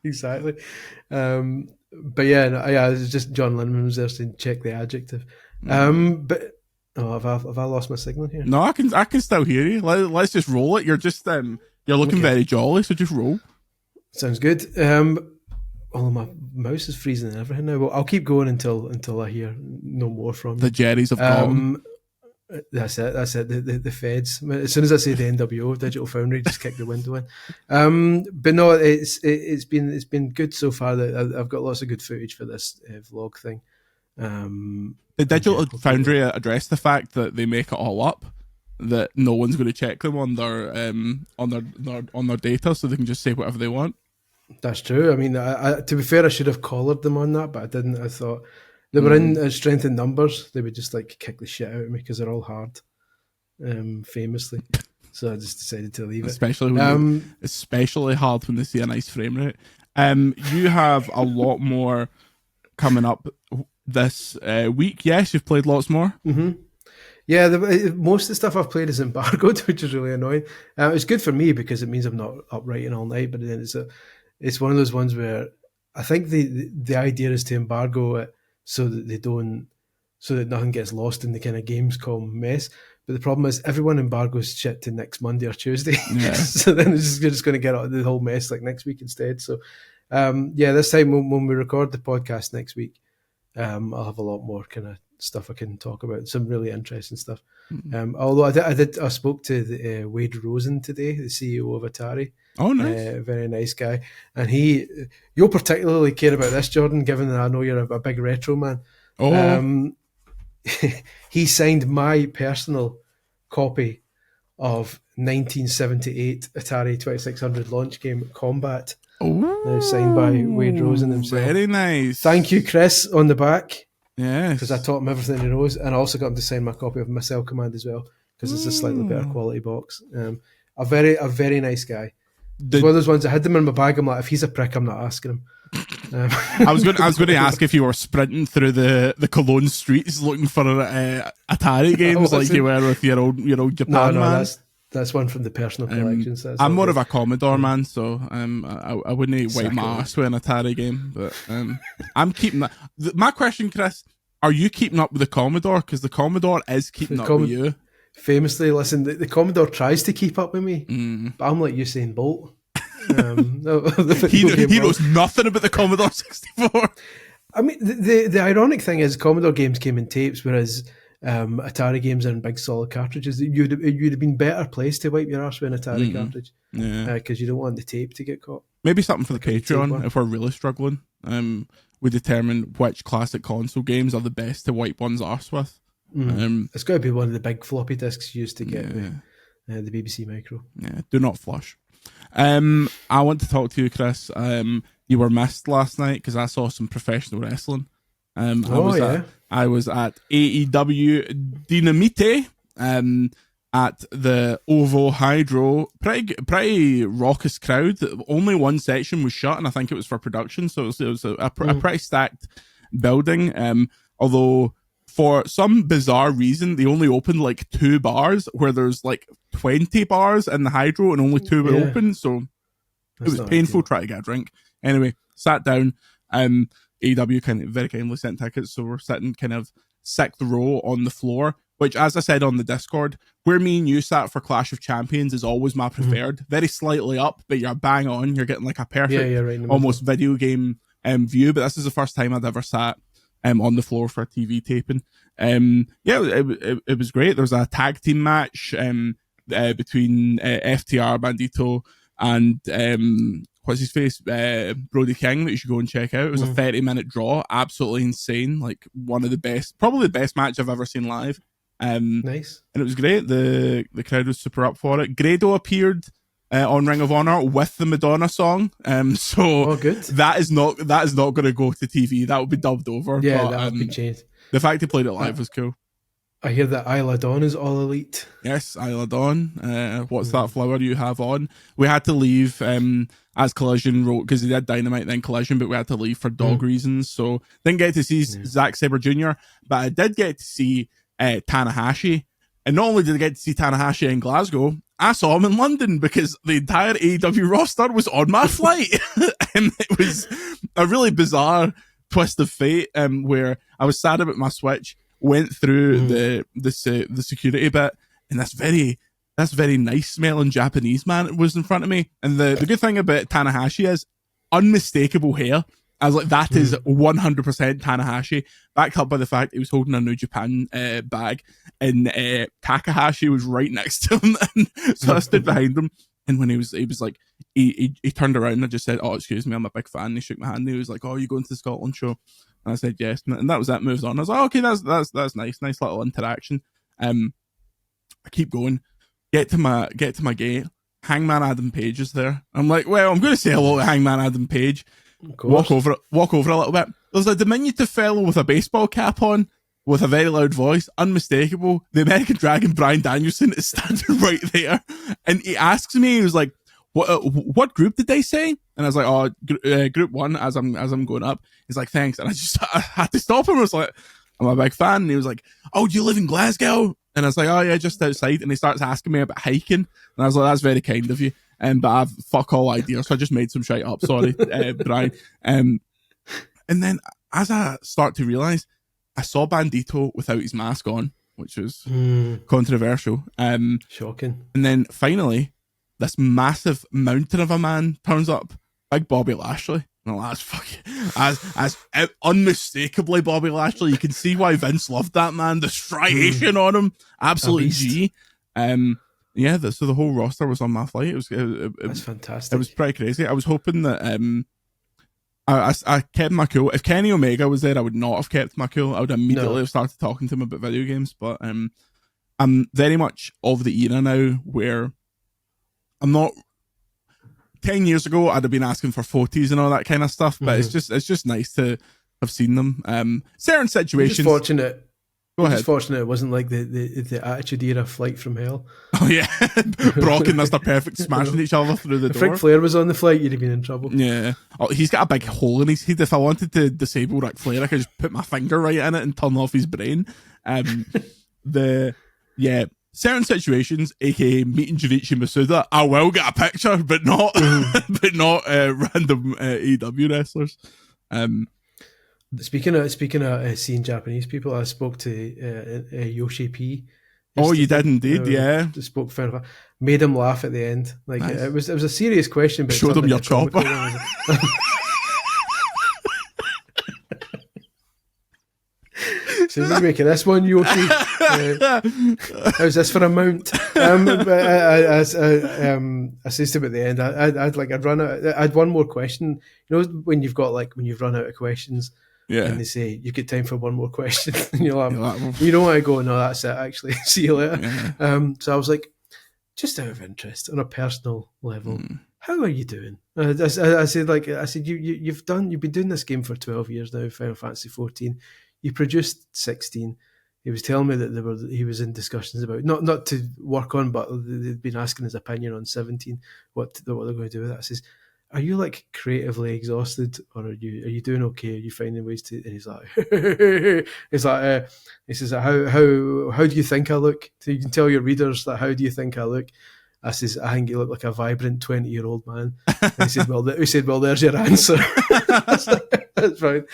Exactly. But yeah, it's just John Linneman was there saying check the adjective. But have I lost my signal here? No, I can still hear you. Let's just roll it. You're just you're looking very jolly, so just roll. Sounds good. Oh, my mouse is freezing and everything now. Well, I'll keep going until I hear no more from you. The Jerrys have gone. That's it. The feds. As soon as I say the NWO, Digital Foundry, just kick the window in. But no, it's been good so far. That I've got lots of good footage for this vlog thing. The Digital Foundry address the fact that they make it all up, that no one's going to check them on their data, so they can just say whatever they want. That's true. I mean, to be fair, I should have collared them on that, but I didn't. I thought they were in strength in numbers. They would just like kick the shit out of me because they're all hard, famously. So I just decided to leave it. Especially hard when they see a nice frame rate. You have a lot more coming up this week. Yes, you've played lots more. Mm-hmm. Yeah, most of the stuff I've played is embargoed, which is really annoying. It's good for me because it means I'm not up writing all night. But then it's one of those ones where I think the idea is to embargo it so that nothing gets lost in the kind of Gamescom mess. But the problem is everyone embargoes shit to next Monday or Tuesday. Yeah. So then you're just going to get out of the whole mess like next week instead. So this time when we record the podcast next week, I'll have a lot more kind of stuff I can talk about. Some really interesting stuff. Although I spoke to Wade Rosen today, the CEO of Atari. Oh, nice. Very nice guy. And you'll particularly care about this, Jordan, given that I know you're a big retro man. Oh. He signed my personal copy of 1978 Atari 2600 launch game Combat. Oh, signed by Wade Rosen himself. Very nice. Thank you, Chris, on the back. Yes. Because I taught him everything he knows, and I also got him to sign my copy of Missile Command as well, because it's a slightly better quality box. A very nice guy. It's one of those ones I had them in my bag. I'm like, if he's a prick, I'm not asking him. I was going to ask if you were sprinting through the Cologne streets looking for Atari games like you were with your old Japan man. That's one from the personal collection. So I'm more of a Commodore man, so I wouldn't wipe my ass with an Atari game, but I'm keeping that. My question, Chris, are you keeping up with the Commodore? Because the Commodore is keeping up with you. Famously, listen, the Commodore tries to keep up with me, but I'm like Usain Bolt. He knows nothing about the Commodore 64. I mean, the ironic thing is Commodore games came in tapes, whereas Atari games are in big solid cartridges. You'd have been better placed to wipe your arse with an Atari cartridge, because you don't want the tape to get caught. Maybe something for the Patreon if we're really struggling. We determine which classic console games are the best to wipe one's arse with. It's got to be one of the big floppy disks used to get the BBC Micro. Yeah, do not flush. I want to talk to you, Chris. You were missed last night because I saw some professional wrestling. I was at AEW Dynamite at the OVO Hydro. Pretty raucous crowd. Only one section was shut, and I think it was for production, so it was a pretty stacked building. Although for some bizarre reason, they only opened like 2 bars where there's like 20 bars in the Hydro and only 2 were open. So it was painful trying to get a drink. Anyway, sat down. AEW very kindly sent tickets, so we're sitting kind of 6th row on the floor, which, as I said on the Discord, where me and you sat for Clash of Champions is always my preferred. Very slightly up, but you're bang on. You're getting like a perfect, right almost video game view. But this is the first time I'd ever sat on the floor for a TV taping. It was great. There was a tag team match between FTR Bandito and what's his face, Brody King, that you should go and check out. It was a 30-minute draw, absolutely insane. Like one of the best, probably the best match I've ever seen live. Nice, and it was great. The crowd was super up for it. Grado appeared on Ring of Honor with the Madonna song. Good. That is not going to go to TV. That will be dubbed over. Yeah, that will be changed. The fact he played it live was cool. I hear that Isla Dawn is all elite. Yes, Isla Dawn. What's that flower you have on? We had to leave as Collision wrote, because he did Dynamite then Collision, but we had to leave for dog reasons. So didn't get to see Zack Sabre Jr., but I did get to see Tanahashi. And not only did I get to see Tanahashi in Glasgow, I saw him in London because the entire AEW roster was on my flight. And it was a really bizarre twist of fate where I was sad about my Switch, went through the security bit, and this very nice smelling Japanese man was in front of me. And the good thing about Tanahashi is unmistakable hair. I was like, that is 100% Tanahashi, backed up by the fact he was holding a New Japan bag, and Takahashi was right next to him. And so I stood behind him, and when he was like, he turned around and I just said, "Oh, excuse me, I'm a big fan." And he shook my hand and he was like, "Oh, you going to the Scotland show?" And I said, "Yes." And that was that. Moved on. I was like, "Okay, that's nice little interaction." I keep going, get to my gate. Hangman Adam Page is there. I'm like, well, I'm going to say hello to Hangman Adam Page. Walk over a little bit. There's a diminutive fellow with a baseball cap on, with a very loud voice, unmistakable. The American Dragon, Bryan Danielson, is standing right there, and he asks me, he was like, "What group did they say?" And I was like, "Oh, group 1." As I'm going up, he's like, "Thanks," and I had to stop him. I was like, "I'm a big fan," and he was like, "Oh, do you live in Glasgow?" And I was like, "Oh yeah, just outside." And he starts asking me about hiking, and I was like, "That's very kind of you." But I've fuck all idea, so I just made some shit up. Sorry, Brian. And then as I start to realise, I saw Bandito without his mask on, which was controversial. Shocking. And then finally, this massive mountain of a man turns up, big Bobby Lashley. No, that's fucking as unmistakably Bobby Lashley. You can see why Vince loved that man. The striation on him, absolute G. Yeah, so the whole roster was on my flight. That's fantastic. It was pretty crazy. I was hoping that I kept my cool. If Kenny Omega was there, I would not have kept my cool. I would immediately have started talking to him about video games. But I'm very much of the era now where I'm not. 10 years ago, I'd have been asking for photos and all that kind of stuff. But it's just nice to have seen them. Certain situations. Just fortunate. Go ahead. Just fortunate it wasn't like the Attitude Era Flight from Hell. Oh yeah, Brock and Mr. Perfect smashing each other through the door. If Ric Flair was on the flight, you'd have been in trouble. Yeah. Oh, he's got a big hole in his head. If I wanted to disable Ric Flair, I could just put my finger right in it and turn off his brain. Certain situations, aka meeting Junichi Masuda, I will get a picture, but not random AEW wrestlers. Speaking of seeing Japanese people, I spoke to Yoshi P. Oh, you did indeed, yeah. Spoke for made him laugh at the end. Like nice. It was a serious question, but showed him your chopper. So you're making this one, Yoshi. How's this for a mount? I said to him at the end, I'd one more question. You know, when you've run out of questions. Yeah. And they say, "You get time for one more question." And you're like, you don't want to go, "No, that's it, actually. See you later." Yeah. So I was like, just out of interest, on a personal level, how are you doing? I said, you've been doing this game for 12 years now, Final Fantasy 14. You produced 16. He was telling me that he was in discussions about, not to work on, but they'd been asking his opinion on 17, what they're going to do with that. I says, "Are you like creatively exhausted, or are you doing okay? Are you finding ways to?" And he's like, he says, how do you think I look? So you can tell your readers that. How do you think I look? I says, "I think you look like a vibrant 20-year-old man." And he said, "Well, there's your answer." That's fine.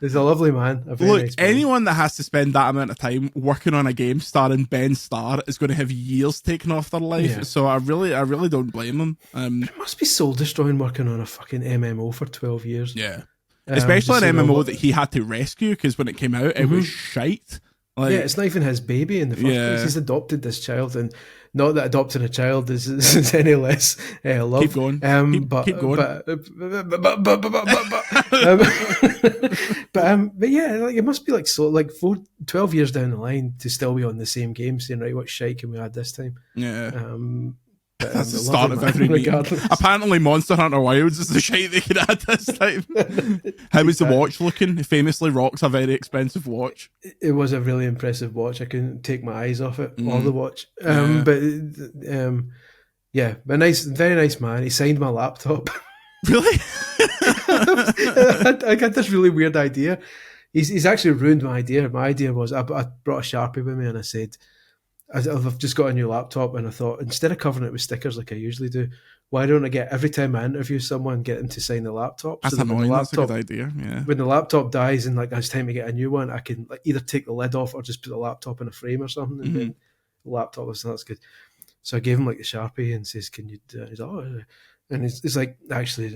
He's a lovely man. Look, nice man. Anyone that has to spend that amount of time working on a game starring Ben Starr is going to have years taken off their life. Yeah. So I really don't blame him. It must be soul destroying working on a fucking MMO for 12 years. Yeah, especially an MMO that he had to rescue, because when it came out, it was shite. Like, it's not even his baby in the first place. He's adopted this child, and not that adopting a child is any less love. Keep going. Keep going. But yeah, like it must be like 12 years down the line to still be on the same game, saying, "Right, what shite can we add this time?" Yeah. But, that's the start of every meeting. Apparently, Monster Hunter Wilds is the shite they could add this time. How was the watch looking? It famously rocks a very expensive watch. It was a really impressive watch. I couldn't take my eyes off it or the watch. But very nice man. He signed my laptop. Really? I got this really weird idea. He's actually ruined my idea. My idea was I brought a Sharpie with me and I said, I've just got a new laptop, and I thought, instead of covering it with stickers like I usually do, why don't I get, every time I interview someone, get them to sign the laptop? That's annoying. That's a good idea. Yeah. When the laptop dies and it's time to get a new one, I can either take the lid off or just put the laptop in a frame or something. And then the laptop was, that's good. So I gave him the Sharpie and says, "Can you?" He's like, "Oh," and it's like, actually.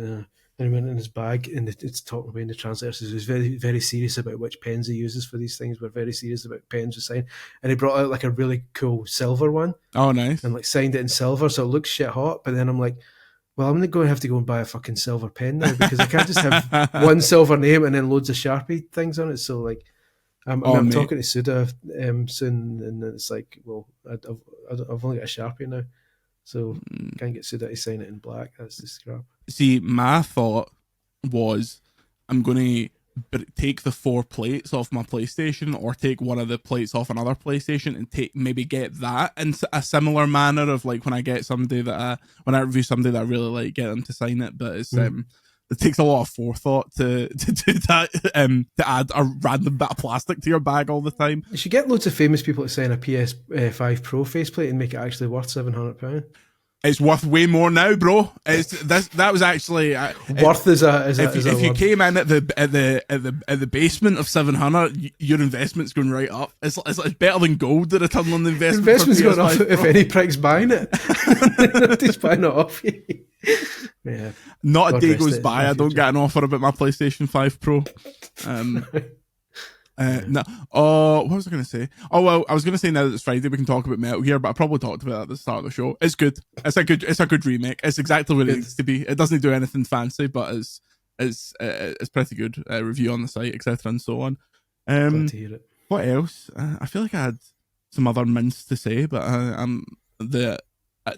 And he went in his bag, and it's talking away in the translator. Says he's very, very serious about which pens he uses for these things. We're very serious about pens to sign. And he brought out a really cool silver one. Oh, nice. And signed it in silver, so it looks shit hot. But then I'm like, well, I'm going to have to go and buy a fucking silver pen now, because I can't just have one silver name and then loads of Sharpie things on it. So I'm talking to Suda soon, and it's like, well, I've only got a Sharpie now. So can't get Suda to sign it in black. That's the scrap. See, my thought was, I'm going to take the 4 plates off my PlayStation, or take one of the plates off another PlayStation, and maybe get that in a similar manner of when I get somebody when I review somebody that I really like, get them to sign it. But it's it takes a lot of forethought to do that, to add a random bit of plastic to your bag all the time. You should get loads of famous people to sign a PS5 Pro faceplate and make it actually worth £700. It's worth way more now, bro. That was actually worth if you came in at the basement of 700, your investment's going right up. It's better than gold. The return on the investment. Investment's going up if any prick's buying it. Nobody's buying it off you. Yeah. Not a day goes by I don't get an offer about my PlayStation 5 Pro. No. Oh, what was I going to say? Oh, well, I was going to say, now that it's Friday, we can talk about Metal Gear, but I probably talked about it at the start of the show. It's good. It's a good remake. It's exactly what it needs to be. It doesn't do anything fancy, but it's pretty good. Review on the site, etc., and so on. Glad to hear it. What else? I feel like I had some other mints to say, but the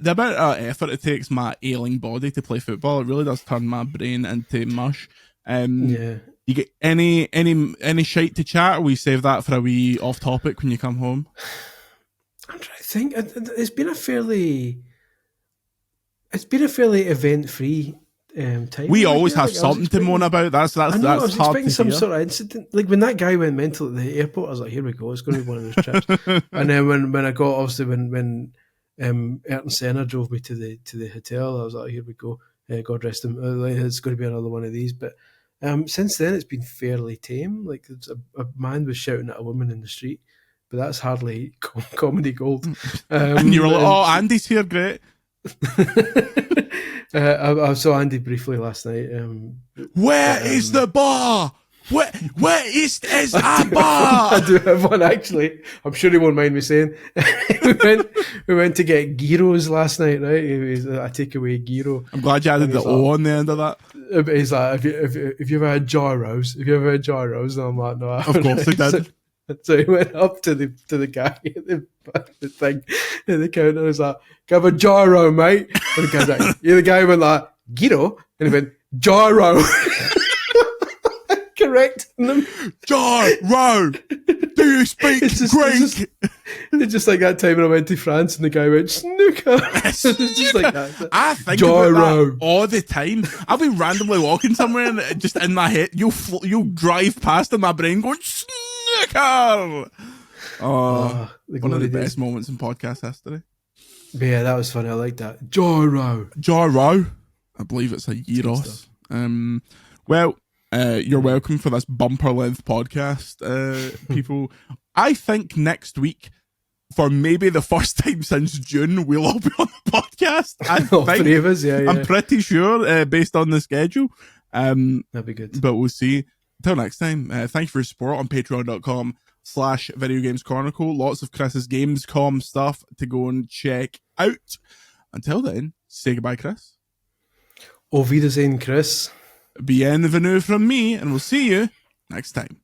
amount of effort it takes my ailing body to play football, it really does turn my brain into mush. Yeah. You get any shite to chat, or we save that for a wee off topic when you come home? I'm trying to think. It's been a fairly event free time. We always have something to moan about. That's I know, that's I was hard expecting to some hear. sort of incident. When that guy went mental at the airport, I was like, here we go, it's going to be one of those trips. And then when I got, obviously when Ayrton Senna drove me to the hotel, I was like, here we go. God rest him. It's going to be another one of these. But since then, it's been fairly tame. A man was shouting at a woman in the street, but that's hardly comedy gold. And you were like, oh, Andy's here, great. I saw Andy briefly last night. Where is the bar? Where is a bar? I do have one, actually. I'm sure he won't mind me saying. we went to get gyros last night, right? It was a takeaway gyro. I'm glad you added the O on the end of that. He's like, have you ever had gyros? Have you ever had gyros? And I'm like, no. I haven't. Of course he did. So he went up to the guy at the thing at the counter. He's like, "Can I have a gyro, mate?" And the guy's like, the guy went like, "Gyro," and he went, "Gyro." Correcting them. Gyro. Do you speak Greek? It's just like that time when I went to France and the guy went, "Snooker." It's just like that. I think about that all the time. I'll be randomly walking somewhere and just in my head, you'll drive past in my brain going, "Snooker." Oh, one of the best moments in podcast history. But yeah, that was funny. I like that. Gyro. I believe it's a gyros. Well, you're welcome for this bumper length podcast, people. I think next week, for maybe the first time since June, we'll all be on the podcast. All three of us, yeah. I'm pretty sure, based on the schedule. That'd be good. But we'll see. Until next time, thank you for your support on patreon.com/Video Games Chronicle. Lots of Chris's Gamescom stuff to go and check out. Until then, say goodbye, Chris. Auf Wiedersehen, Chris. Bienvenue from me, and we'll see you next time.